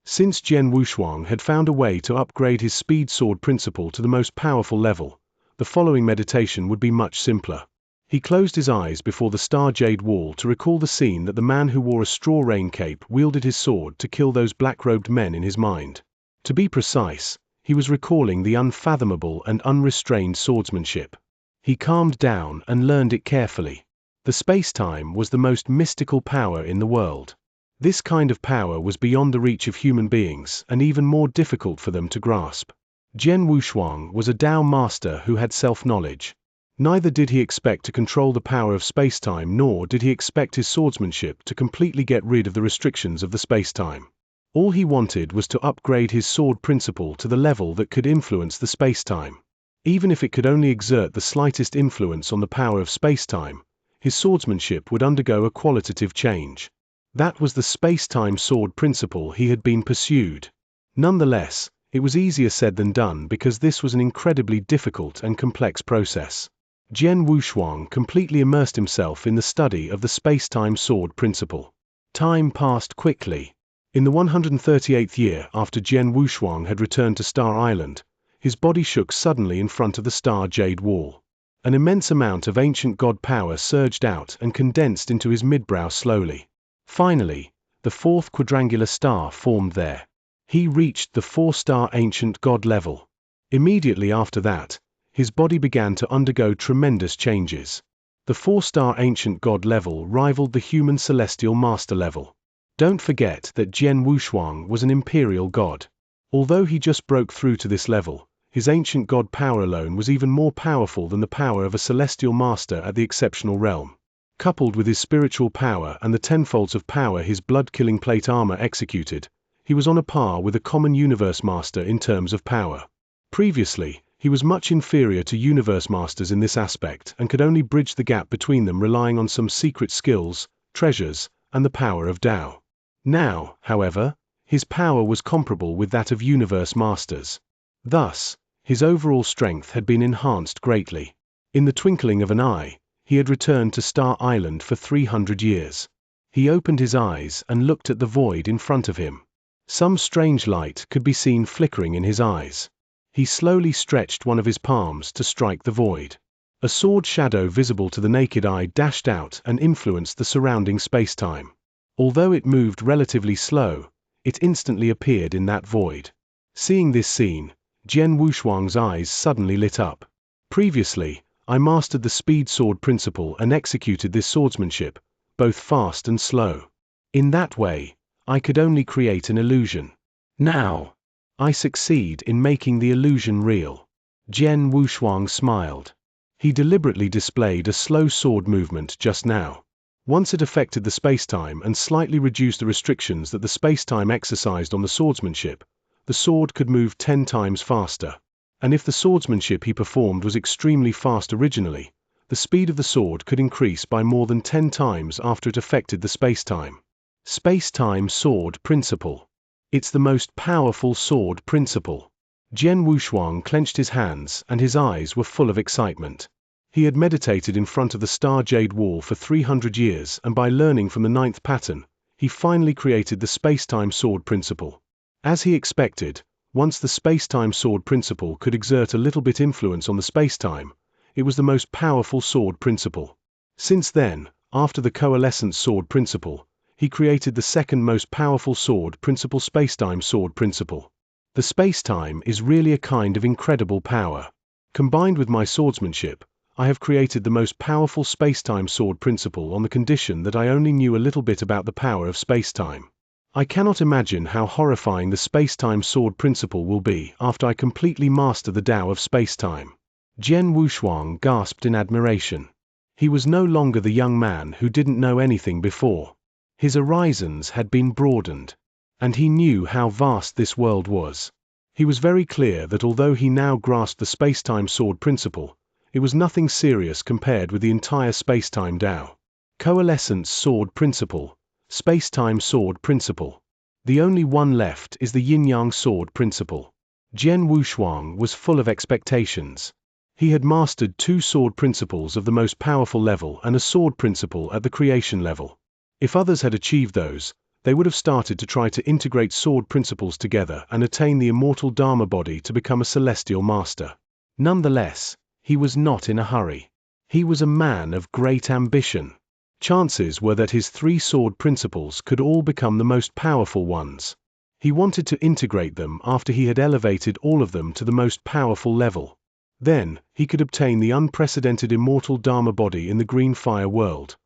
Since Jian Wushuang had found a way to upgrade his speed sword principle to the most powerful level, the following meditation would be much simpler. He closed his eyes before the star jade wall to recall the scene that the man who wore a straw rain cape wielded his sword to kill those black-robed men in his mind. To be precise, he was recalling the unfathomable and unrestrained swordsmanship. He calmed down and learned it carefully. The space-time was the most mystical power in the world. This kind of power was beyond the reach of human beings and even more difficult for them to grasp. Jian Wushuang was a Tao master who had self-knowledge. Neither did he expect to control the power of space-time, nor did he expect his swordsmanship to completely get rid of the restrictions of the space-time. All he wanted was to upgrade his sword principle to the level that could influence the space-time. Even if it could only exert the slightest influence on the power of space-time, his swordsmanship would undergo a qualitative change. That was the space-time sword principle he had been pursued. Nonetheless, it was easier said than done because this was an incredibly difficult and complex process. Jian Wushuang completely immersed himself in the study of the space-time sword principle. Time passed quickly. In the 138th year after Jian Wushuang had returned to Star Island, his body shook suddenly in front of the star jade wall. An immense amount of ancient god power surged out and condensed into his midbrow slowly. Finally, the fourth quadrangular star formed there. He reached the 4-star ancient god level. Immediately after that, his body began to undergo tremendous changes. The 4-star ancient god level rivaled the human celestial master level. Don't forget that Jian Wushuang was an imperial god. Although he just broke through to this level, his ancient god power alone was even more powerful than the power of a celestial master at the exceptional realm. Coupled with his spiritual power and the tenfolds of power his blood-killing plate armor executed, he was on a par with a common universe master in terms of power. Previously, he was much inferior to universe masters in this aspect and could only bridge the gap between them relying on some secret skills, treasures, and the power of Tao. Now, however, his power was comparable with that of universe masters. Thus, his overall strength had been enhanced greatly. In the twinkling of an eye, he had returned to Star Island for 300 years. He opened his eyes and looked at the void in front of him. Some strange light could be seen flickering in his eyes. He slowly stretched one of his palms to strike the void. A sword shadow visible to the naked eye dashed out and influenced the surrounding space-time. Although it moved relatively slow, it instantly appeared in that void. Seeing this scene, Jian Wushuang's eyes suddenly lit up. Previously, I mastered the speed sword principle and executed this swordsmanship, both fast and slow. In that way, I could only create an illusion. Now, I succeed in making the illusion real. Jian Wushuang smiled. He deliberately displayed a slow sword movement just now. Once it affected the space-time and slightly reduced the restrictions that the space-time exercised on the swordsmanship, the sword could move 10 times faster. And if the swordsmanship he performed was extremely fast originally, the speed of the sword could increase by more than 10 times after it affected the space-time. Space-time sword principle. It's the most powerful sword principle. Jian Wushuang clenched his hands and his eyes were full of excitement. He had meditated in front of the star jade wall for 300 years and by learning from the 9th pattern, he finally created the space-time sword principle. As he expected, once the space-time sword principle could exert a little bit influence on the space-time, it was the most powerful sword principle. Since then, after the coalescent sword principle, he created the second most powerful sword principle, space-time sword principle. The space-time is really a kind of incredible power. Combined with my swordsmanship, I have created the most powerful space-time sword principle on the condition that I only knew a little bit about the power of space-time. I cannot imagine how horrifying the space-time sword principle will be after I completely master the Tao of space-time. Jian Wushuang gasped in admiration. He was no longer the young man who didn't know anything before. His horizons had been broadened, and he knew how vast this world was. He was very clear that although he now grasped the space-time sword principle, it was nothing serious compared with the entire space-time Tao. Coalescence sword principle, space-time sword principle. The only one left is the yin-yang sword principle. Jian Wushuang was full of expectations. He had mastered 2 sword principles of the most powerful level and a sword principle at the creation level. If others had achieved those, they would have started to try to integrate sword principles together and attain the immortal Dharma body to become a celestial master. Nonetheless, he was not in a hurry. He was a man of great ambition. Chances were that his 3 sword principles could all become the most powerful ones. He wanted to integrate them after he had elevated all of them to the most powerful level. Then, he could obtain the unprecedented immortal Dharma body in the green fire world.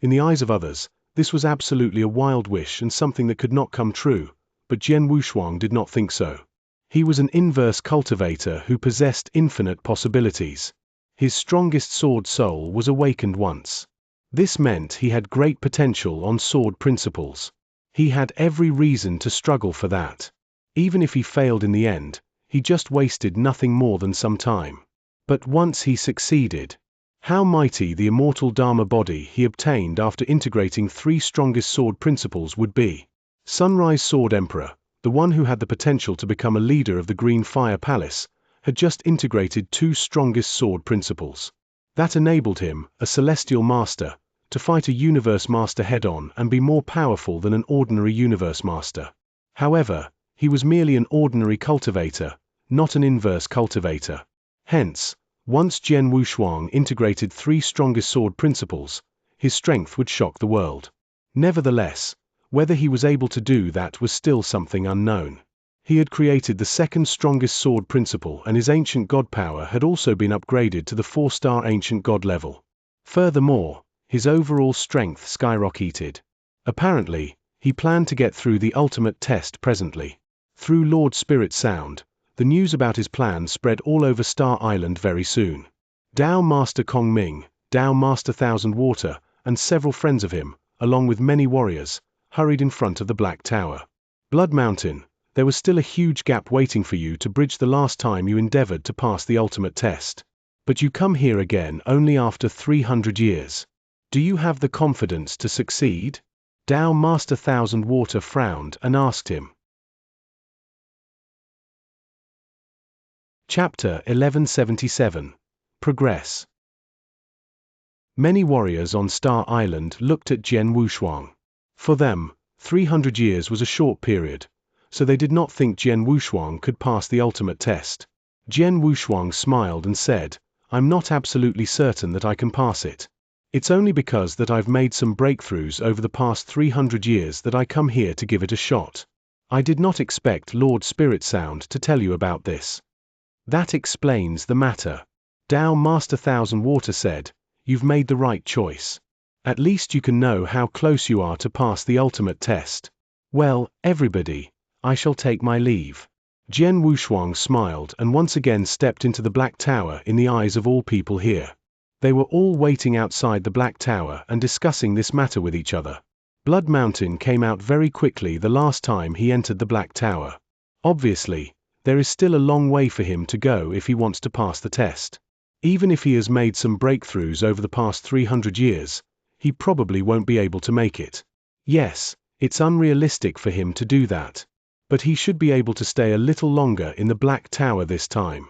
In the eyes of others, this was absolutely a wild wish and something that could not come true, but Jian Wushuang did not think so. He was an inverse cultivator who possessed infinite possibilities. His strongest sword soul was awakened once. This meant he had great potential on sword principles. He had every reason to struggle for that. Even if he failed in the end, he just wasted nothing more than some time. But once he succeeded, how mighty the immortal Dharma body he obtained after integrating 3 strongest sword principles would be. Sunrise Sword Emperor, the one who had the potential to become a leader of the Green Fire Palace, had just integrated 2 strongest sword principles. That enabled him, a celestial master, to fight a universe master head-on and be more powerful than an ordinary universe master. However, he was merely an ordinary cultivator, not an inverse cultivator. Hence, once Jian Wushuang integrated 3 strongest sword principles, his strength would shock the world. Nevertheless, whether he was able to do that was still something unknown. He had created the 2nd strongest sword principle, and his ancient god power had also been upgraded to the 4-star ancient god level. Furthermore, his overall strength skyrocketed. Apparently, he planned to get through the ultimate test presently. Through Lord Spirit Sound, the news about his plan spread all over Star Island very soon. Dao Master Kong Ming, Dao Master Thousand Water, and several friends of him, along with many warriors, hurried in front of the Black Tower. Blood Mountain, there was still a huge gap waiting for you to bridge the last time you endeavored to pass the ultimate test. But you come here again only after 300 years. Do you have the confidence to succeed? Dao Master Thousand Water frowned and asked him. Chapter 1177. Progress. Many warriors on Star Island looked at Jian Wushuang. For them, 300 years was a short period, so they did not think Jian Wushuang could pass the ultimate test. Jian Wushuang smiled and said, "I'm not absolutely certain that I can pass it. It's only because that I've made some breakthroughs over the past 300 years that I come here to give it a shot. I did not expect Lord Spirit Sound to tell you about this." That explains the matter. Dao Master Thousand Water said, "You've made the right choice. At least you can know how close you are to pass the ultimate test. Well, everybody, I shall take my leave." Jian Wushuang smiled and once again stepped into the Black Tower in the eyes of all people here. They were all waiting outside the Black Tower and discussing this matter with each other. Blood Mountain came out very quickly the last time he entered the Black Tower. Obviously, there is still a long way for him to go if he wants to pass the test. Even if he has made some breakthroughs over the past 300 years, he probably won't be able to make it. Yes, it's unrealistic for him to do that. But he should be able to stay a little longer in the Black Tower this time.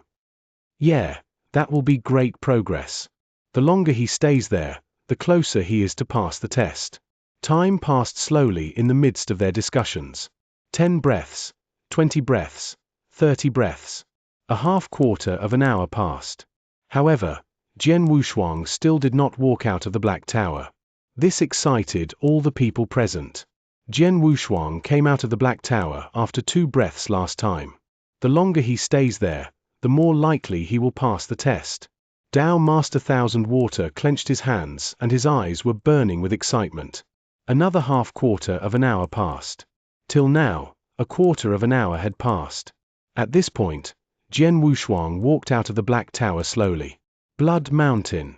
Yeah, that will be great progress. The longer he stays there, the closer he is to pass the test. Time passed slowly in the midst of their discussions. 10 breaths, 20 breaths, 30 breaths. A half-quarter of an hour passed. However, Jian Wushuang still did not walk out of the Black Tower. This excited all the people present. Jian Wushuang came out of the Black Tower after 2 breaths last time. The longer he stays there, the more likely he will pass the test. Dao Master Thousand Water clenched his hands and his eyes were burning with excitement. Another half-quarter of an hour passed. Till now, a quarter of an hour had passed. At this point, Jian Wushuang walked out of the Black Tower slowly. Blood Mountain.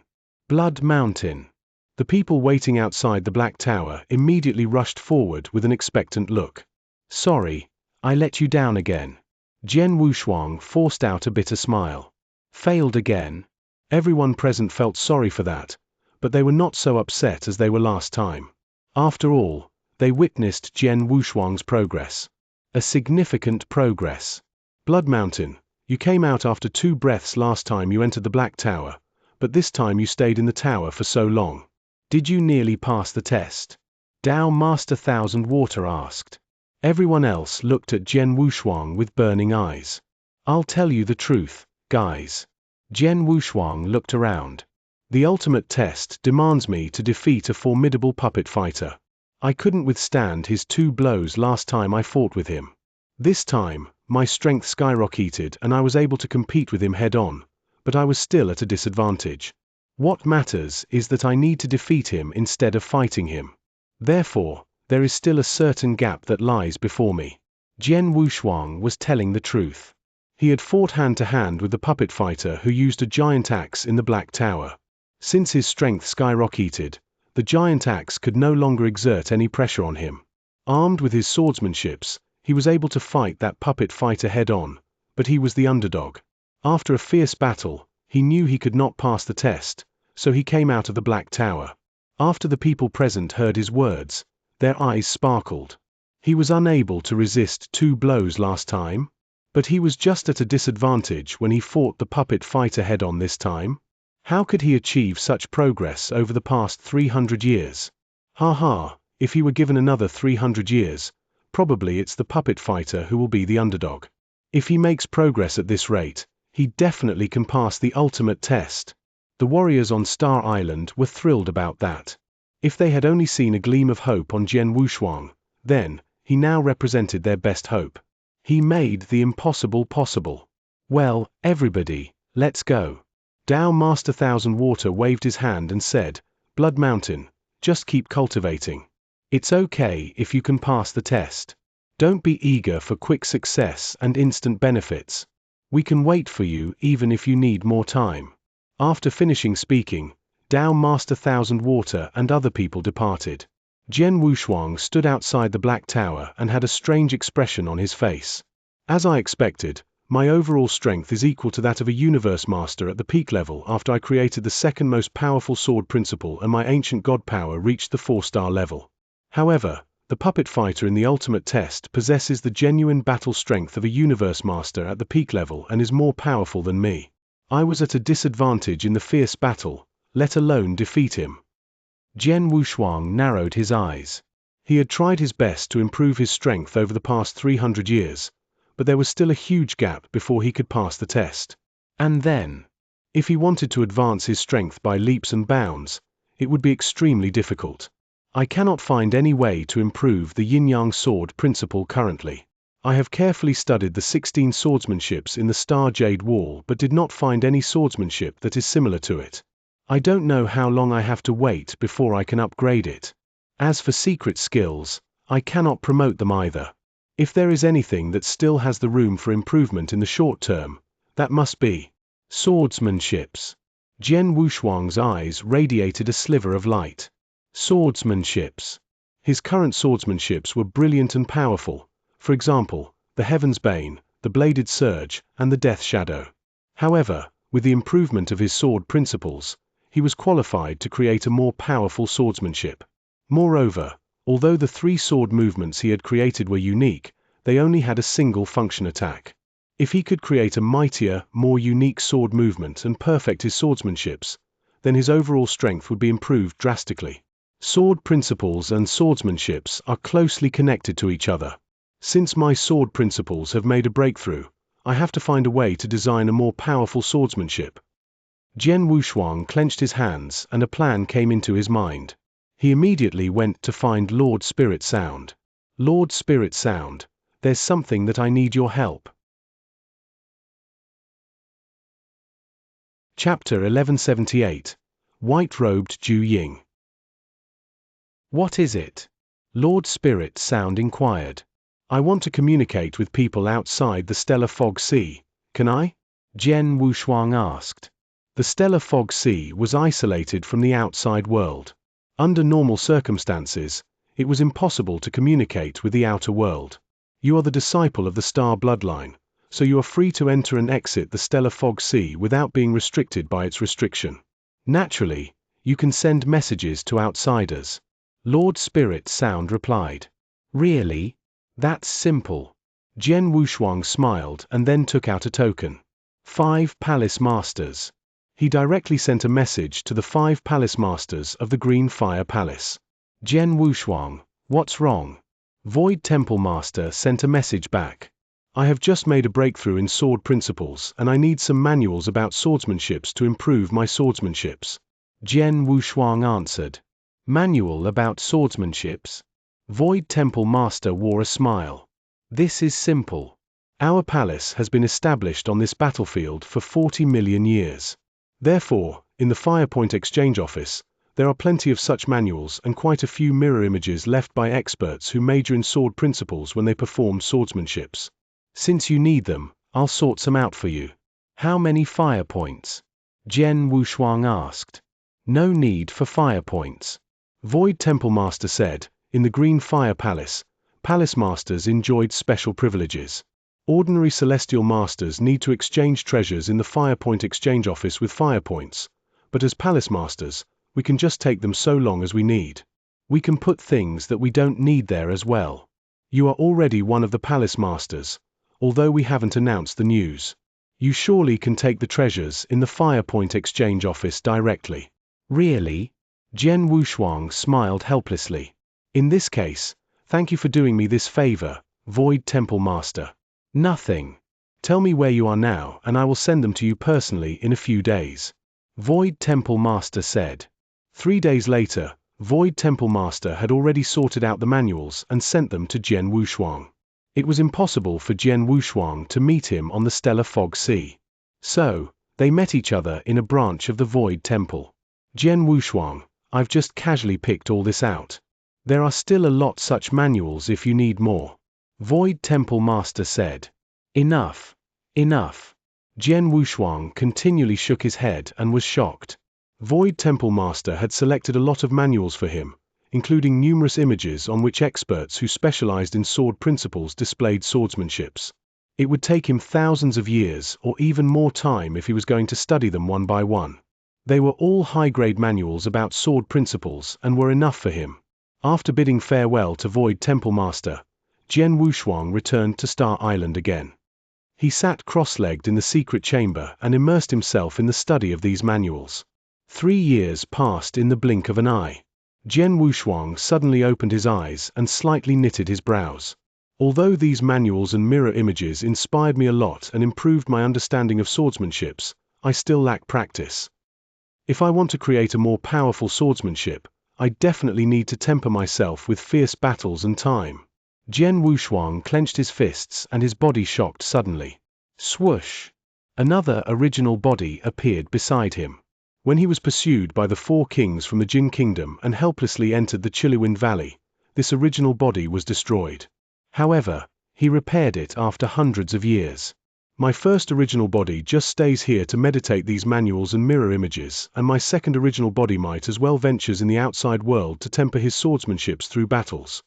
Blood Mountain. The people waiting outside the Black Tower immediately rushed forward with an expectant look. "Sorry, I let you down again." Jian Wushuang forced out a bitter smile. Failed again? Everyone present felt sorry for that, but they were not so upset as they were last time. After all, they witnessed Jian Wushuang's progress. A significant progress. Blood Mountain, you came out after 2 breaths last time you entered the Black Tower, but this time you stayed in the tower for so long. Did you nearly pass the test? Dao Master Thousand Water asked. Everyone else looked at Jian Wushuang with burning eyes. "I'll tell you the truth, guys. Jian Wushuang looked around. The ultimate test demands me to defeat a formidable puppet fighter. I couldn't withstand his 2 blows last time I fought with him. This time, my strength skyrocketed and I was able to compete with him head-on, but I was still at a disadvantage. What matters is that I need to defeat him instead of fighting him. Therefore, there is still a certain gap that lies before me. Jian Wushuang was telling the truth. He had fought hand-to-hand with the puppet fighter who used a giant axe in the Black Tower. Since his strength skyrocketed, the giant axe could no longer exert any pressure on him. Armed with his swordsmanships, he was able to fight that puppet fighter head-on, but he was the underdog. After a fierce battle, he knew he could not pass the test, so he came out of the Black Tower. After the people present heard his words, their eyes sparkled. He was unable to resist 2 blows last time, but he was just at a disadvantage when he fought the puppet fighter head-on this time. How could he achieve such progress over the past 300 years? If he were given another 300 years, probably it's the puppet fighter who will be the underdog. If he makes progress at this rate, he definitely can pass the ultimate test. The warriors on Star Island were thrilled about that. If they had only seen a gleam of hope on Jian Wushuang, then, he now represented their best hope. He made the impossible possible. Well, everybody, let's go. Dao Master Thousand Water waved his hand and said, Blood Mountain, just keep cultivating. It's okay if you can pass the test. Don't be eager for quick success and instant benefits. We can wait for you even if you need more time. After finishing speaking, Dao Master Thousand Water and other people departed. Jian Wushuang stood outside the Black Tower and had a strange expression on his face. As I expected, my overall strength is equal to that of a universe master at the peak level after I created the second most powerful sword principle and my ancient god power reached the 4-star level. However, the puppet fighter in the ultimate test possesses the genuine battle strength of a universe master at the peak level and is more powerful than me. I was at a disadvantage in the fierce battle, let alone defeat him. Jian Wushuang narrowed his eyes. He had tried his best to improve his strength over the past 300 years, but there was still a huge gap before he could pass the test. And then, if he wanted to advance his strength by leaps and bounds, it would be extremely difficult. I cannot find any way to improve the yin-yang sword principle currently. I have carefully studied the 16 swordsmanships in the Star Jade Wall but did not find any swordsmanship that is similar to it. I don't know how long I have to wait before I can upgrade it. As for secret skills, I cannot promote them either. If there is anything that still has the room for improvement in the short term, that must be swordsmanships. Jian Wushuang's eyes radiated a sliver of light. Swordsmanships. His current swordsmanships were brilliant and powerful, for example, the Heaven's Bane, the Bladed Surge, and the Death Shadow. However, with the improvement of his sword principles, he was qualified to create a more powerful swordsmanship. Moreover, although the 3 sword movements he had created were unique, they only had a single function attack. If he could create a mightier, more unique sword movement and perfect his swordsmanships, then his overall strength would be improved drastically. Sword principles and swordsmanships are closely connected to each other. Since my sword principles have made a breakthrough, I have to find a way to design a more powerful swordsmanship. Jian Wushuang clenched his hands and a plan came into his mind. He immediately went to find Lord Spirit Sound. Lord Spirit Sound, there's something that I need your help. Chapter 1178. White-robed Ju Ying. What is it? Lord Spirit Sound inquired. I want to communicate with people outside the Stellar Fog Sea, can I? Jian Wushuang asked. The Stellar Fog Sea was isolated from the outside world. Under normal circumstances, it was impossible to communicate with the outer world. You are the disciple of the star bloodline, so you are free to enter and exit the Stellar Fog Sea without being restricted by its restriction. Naturally, you can send messages to outsiders. Lord Spirit Sound replied. Really? That's simple. Jian Wushuang smiled and then took out a token. 5 Palace Masters. He directly sent a message to the 5 Palace Masters of the Green Fire Palace. Jian Wushuang, what's wrong? Void Temple Master sent a message back. I have just made a breakthrough in sword principles and I need some manuals about swordsmanships to improve my swordsmanships. Jian Wushuang answered. Manual about swordsmanships? Void Temple Master wore a smile. This is simple. Our palace has been established on this battlefield for 40 million years. Therefore, in the Firepoint Exchange Office, there are plenty of such manuals and quite a few mirror images left by experts who major in sword principles when they perform swordsmanships. Since you need them, I'll sort some out for you. How many fire points? Jian Wushuang asked. No need for fire points. Void Temple Master said, in the Green Fire Palace, Palace Masters enjoyed special privileges. Ordinary Celestial Masters need to exchange treasures in the Firepoint Exchange Office with fire points, but as Palace Masters, we can just take them so long as we need. We can put things that we don't need there as well. You are already one of the Palace Masters, although we haven't announced the news. You surely can take the treasures in the Firepoint Exchange Office directly. Really? Jian Wushuang smiled helplessly. In this case, thank you for doing me this favor, Void Temple Master. Nothing. Tell me where you are now and I will send them to you personally in a few days. Void Temple Master said. 3 days later, Void Temple Master had already sorted out the manuals and sent them to Jian Wushuang. It was impossible for Jian Wushuang to meet him on the Stellar Fog Sea. So, they met each other in a branch of the Void Temple. Jian Wushuang, I've just casually picked all this out. There are still a lot such manuals if you need more. Void Temple Master said. Enough. Enough. Jian Wushuang continually shook his head and was shocked. Void Temple Master had selected a lot of manuals for him, including numerous images on which experts who specialized in sword principles displayed swordsmanships. It would take him thousands of years or even more time if he was going to study them one by one. They were all high-grade manuals about sword principles and were enough for him. After bidding farewell to Void Temple Master, Jian Wushuang returned to Star Island again. He sat cross-legged in the secret chamber and immersed himself in the study of these manuals. 3 years passed in the blink of an eye. Jian Wushuang suddenly opened his eyes and slightly knitted his brows. Although these manuals and mirror images inspired me a lot and improved my understanding of swordsmanships, I still lack practice. If I want to create a more powerful swordsmanship, I definitely need to temper myself with fierce battles and time. Jian Wushuang clenched his fists and his body shocked suddenly. Swoosh! Another original body appeared beside him. When he was pursued by the 4 kings from the Jin Kingdom and helplessly entered the Chiliwind Valley, this original body was destroyed. However, he repaired it after hundreds of years. My first original body just stays here to meditate these manuals and mirror images, and my second original body might as well ventures in the outside world to temper his swordsmanships through battles.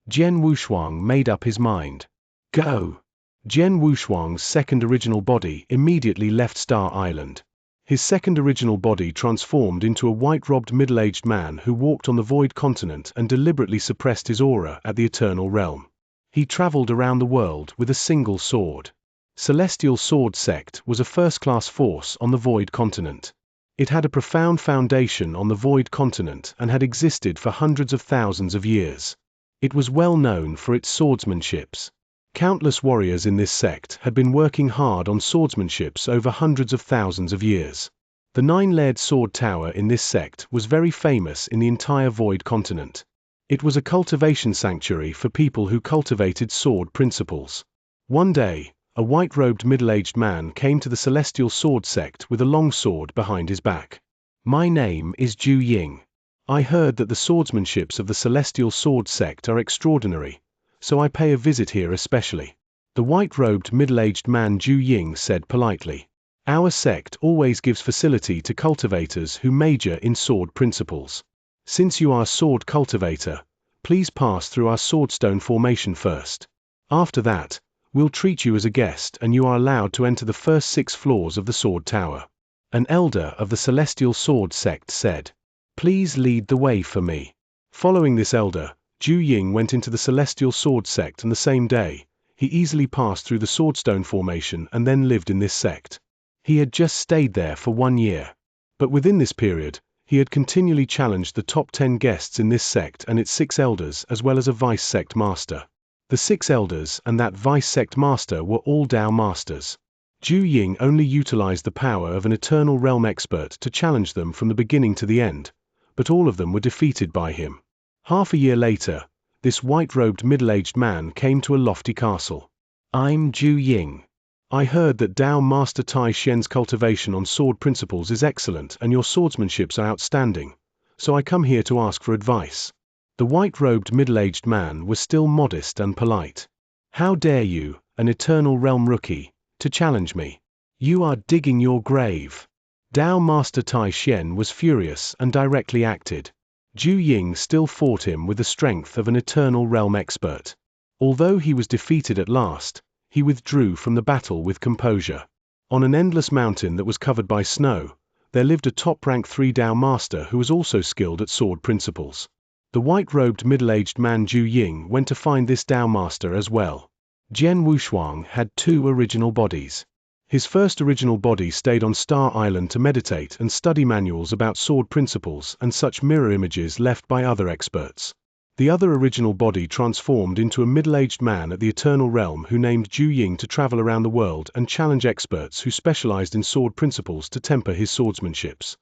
Jian Wushuang made up his mind. Go! Jian Wushuang's second original body immediately left Star Island. His second original body transformed into a white-robed middle-aged man who walked on the Void Continent and deliberately suppressed his aura at the Eternal Realm. He traveled around the world with a single sword. Celestial Sword Sect was a first-class force on the Void Continent. It had a profound foundation on the Void Continent and had existed for hundreds of thousands of years. It was well known for its swordsmanships. Countless warriors in this sect had been working hard on swordsmanships over hundreds of thousands of years. The 9-layered sword tower in this sect was very famous in the entire Void Continent. It was a cultivation sanctuary for people who cultivated sword principles. One day, a white-robed middle-aged man came to the Celestial Sword Sect with a long sword behind his back. My name is Zhu Ying. I heard that the swordsmanships of the Celestial Sword Sect are extraordinary, so I pay a visit here especially. The white-robed middle-aged man Zhu Ying said politely. Our sect always gives facility to cultivators who major in sword principles. Since you are a sword cultivator, please pass through our swordstone formation first. After that, we'll treat you as a guest and you are allowed to enter the first 6 floors of the sword tower. An elder of the Celestial Sword Sect said. Please lead the way for me. Following this elder, Zhu Ying went into the Celestial Sword Sect, and the same day, he easily passed through the Swordstone Formation and then lived in this sect. He had just stayed there for 1 year. But within this period, he had continually challenged the top 10 guests in this sect and its 6 elders as well as a vice sect master. The 6 elders and that vice-sect master were all Tao masters. Zhu Ying only utilized the power of an eternal realm expert to challenge them from the beginning to the end, but all of them were defeated by him. Half a year later, this white-robed middle-aged man came to a lofty castle. "I'm Zhu Ying. I heard that Tao Master Tai Xian's cultivation on sword principles is excellent and your swordsmanships are outstanding, so I come here to ask for advice." The white-robed middle-aged man was still modest and polite. "How dare you, an eternal realm rookie, to challenge me? You are digging your grave." Tao Master Tai Xian was furious and directly acted. Zhu Ying still fought him with the strength of an eternal realm expert. Although he was defeated at last, he withdrew from the battle with composure. On an endless mountain that was covered by snow, there lived a top-rank 3 Tao master who was also skilled at sword principles. The white-robed middle-aged man Zhu Ying went to find this Tao master as well. Jian Wushuang had 2 original bodies. His first original body stayed on Star Island to meditate and study manuals about sword principles and such mirror images left by other experts. The other original body transformed into a middle-aged man at the Eternal Realm who named Zhu Ying to travel around the world and challenge experts who specialized in sword principles to temper his swordsmanships.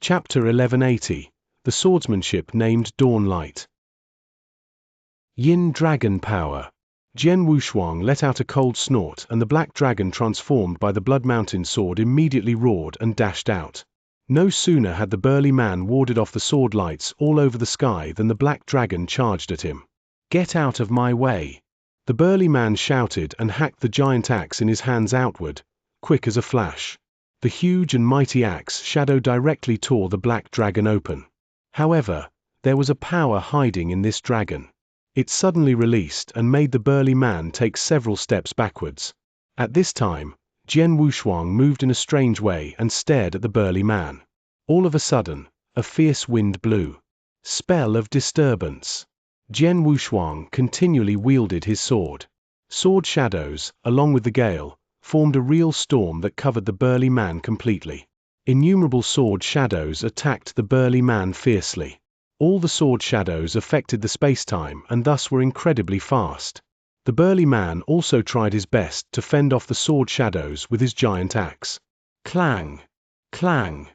Chapter 1180. The Swordsmanship Named Dawnlight. Yin Dragon Power. Jian Wushuang let out a cold snort and the black dragon transformed by the Blood Mountain sword immediately roared and dashed out. No sooner had the burly man warded off the sword lights all over the sky than the black dragon charged at him. "Get out of my way!" The burly man shouted and hacked the giant axe in his hands outward, quick as a flash. The huge and mighty axe shadow directly tore the black dragon open. However, there was a power hiding in this dragon. It suddenly released and made the burly man take several steps backwards. At this time, Jian Wushuang moved in a strange way and stared at the burly man. All of a sudden, a fierce wind blew. Spell of disturbance. Jian Wushuang continually wielded his sword. Sword shadows, along with the gale, formed a real storm that covered the burly man completely. Innumerable sword shadows attacked the burly man fiercely. All the sword shadows affected the space-time and thus were incredibly fast. The burly man also tried his best to fend off the sword shadows with his giant axe. Clang! Clang!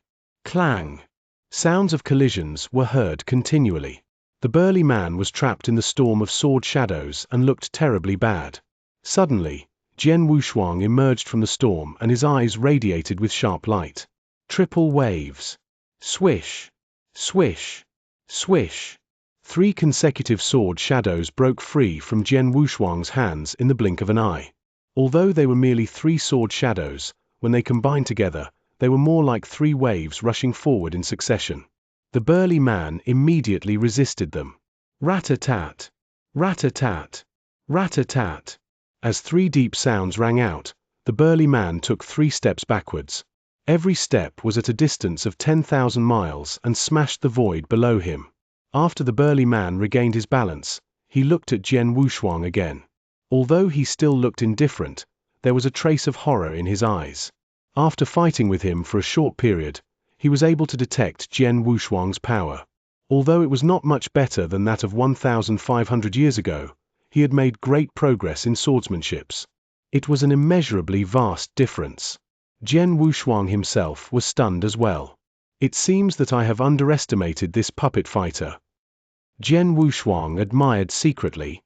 Clang! Sounds of collisions were heard continually. The burly man was trapped in the storm of sword shadows and looked terribly bad. Suddenly, Jian Wushuang emerged from the storm and his eyes radiated with sharp light. Triple waves. Swish! Swish! Swish! 3 consecutive sword shadows broke free from Jian Wushuang's hands in the blink of an eye. Although they were merely 3 sword shadows, when they combined together, they were more like 3 waves rushing forward in succession. The burly man immediately resisted them. Rat-a-tat! Rat-a-tat! Rat-a-tat! As 3 deep sounds rang out, the burly man took 3 steps backwards. Every step was at a distance of 10,000 miles and smashed the void below him. After the burly man regained his balance, he looked at Jian Wushuang again. Although he still looked indifferent, there was a trace of horror in his eyes. After fighting with him for a short period, he was able to detect Jian Wushuang's power. Although it was not much better than that of 1,500 years ago, he had made great progress in swordsmanships. It was an immeasurably vast difference. Jian Wushuang himself was stunned as well. "It seems that I have underestimated this puppet fighter." Jian Wushuang admired secretly.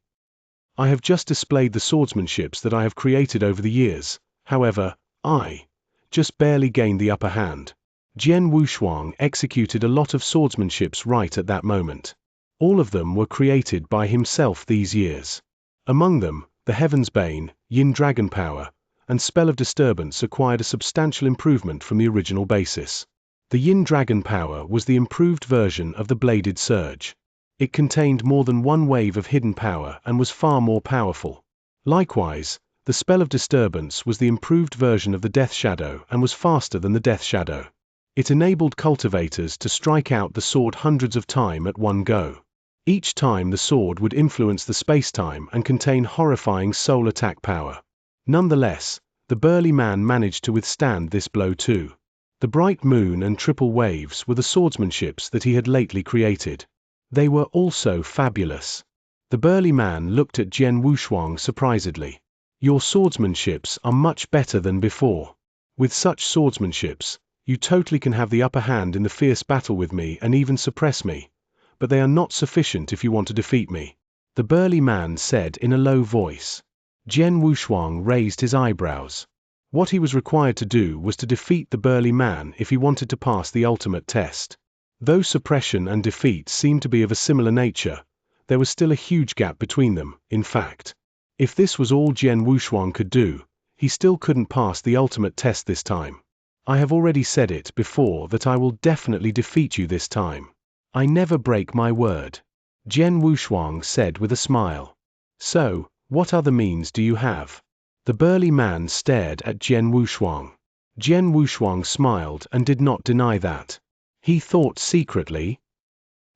"I have just displayed the swordsmanships that I have created over the years, however, I just barely gained the upper hand." Jian Wushuang executed a lot of swordsmanships right at that moment. All of them were created by himself these years. Among them, the Heaven's Bane, Yin Dragon Power, and Spell of Disturbance acquired a substantial improvement from the original basis. The Yin Dragon Power was the improved version of the Bladed Surge. It contained more than 1 wave of hidden power and was far more powerful. Likewise, the Spell of Disturbance was the improved version of the Death Shadow and was faster than the Death Shadow. It enabled cultivators to strike out the sword hundreds of times at one go. Each time the sword would influence the space-time and contain horrifying soul attack power. Nonetheless, the burly man managed to withstand this blow too. The bright moon and triple waves were the swordsmanships that he had lately created. They were also fabulous. The burly man looked at Jian Wushuang surprisedly. Your swordsmanships are much better than before. With such swordsmanships, you totally can have the upper hand in the fierce battle with me and even suppress me. But they are not sufficient if you want to defeat me, the burly man said in a low voice. Jian Wushuang raised his eyebrows. What he was required to do was to defeat the burly man if he wanted to pass the ultimate test. Though suppression and defeat seemed to be of a similar nature, there was still a huge gap between them. In fact, if this was all Jian Wushuang could do, he still couldn't pass the ultimate test this time. I have already said it before that I will definitely defeat you this time. I never break my word, Jian Wushuang said with a smile. So, what other means do you have? The burly man stared at Jian Wushuang. Jian Wushuang smiled and did not deny that. He thought secretly,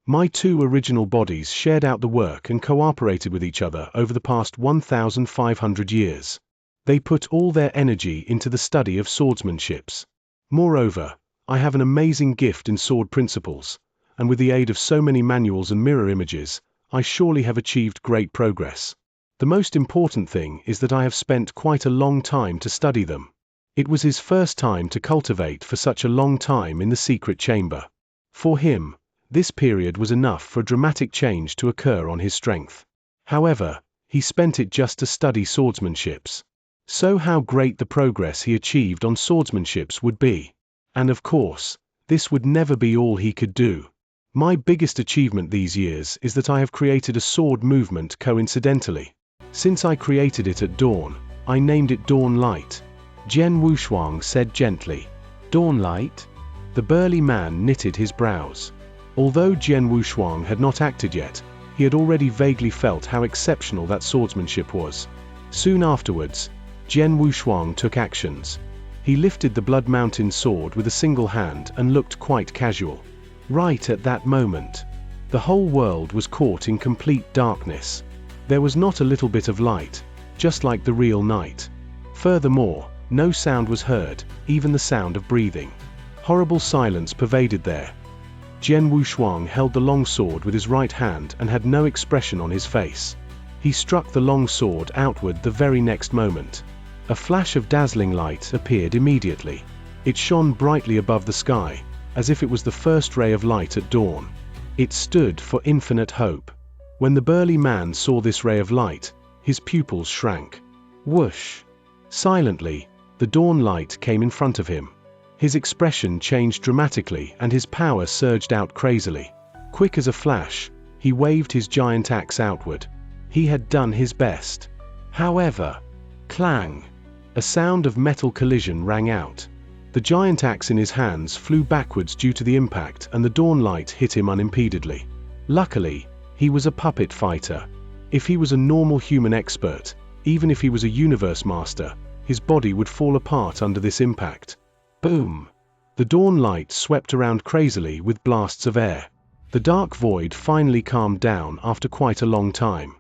my two original bodies shared out the work and cooperated with each other over the past 1,500 years. They put all their energy into the study of swordsmanships. Moreover, I have an amazing gift in sword principles, and with the aid of so many manuals and mirror images, I surely have achieved great progress. The most important thing is that I have spent quite a long time to study them. It was his first time to cultivate for such a long time in the secret chamber. For him, this period was enough for a dramatic change to occur on his strength. However, he spent it just to study swordsmanships. So how great the progress he achieved on swordsmanships would be. And of course, this would never be all he could do. My biggest achievement these years is that I have created a sword movement coincidentally. Since I created it at dawn, I named it Dawn Light. Jian Wushuang said gently. Dawn Light? The burly man knitted his brows. Although Jian Wushuang had not acted yet, he had already vaguely felt how exceptional that swordsmanship was. Soon afterwards, Jian Wushuang took actions. He lifted the Blood Mountain sword with a single hand and looked quite casual. Right at that moment, the whole world was caught in complete darkness. There was not a little bit of light, just like the real night. Furthermore, no sound was heard, even the sound of breathing. Horrible silence pervaded there. Jian Wushuang held the long sword with his right hand and had no expression on his face. He struck the long sword outward the very next moment. A flash of dazzling light appeared immediately. It shone brightly above the sky, as if it was the first ray of light at dawn. It stood for infinite hope. When the burly man saw this ray of light, his pupils shrank. Whoosh! Silently, the dawn light came in front of him. His expression changed dramatically and his power surged out crazily. Quick as a flash, he waved his giant axe outward. He had done his best. However, clang! A sound of metal collision rang out. The giant axe in his hands flew backwards due to the impact and the dawn light hit him unimpededly. Luckily, he was a puppet fighter. If he was a normal human expert, even if he was a universe master, his body would fall apart under this impact. Boom! The dawn light swept around crazily with blasts of air. The dark void finally calmed down after quite a long time.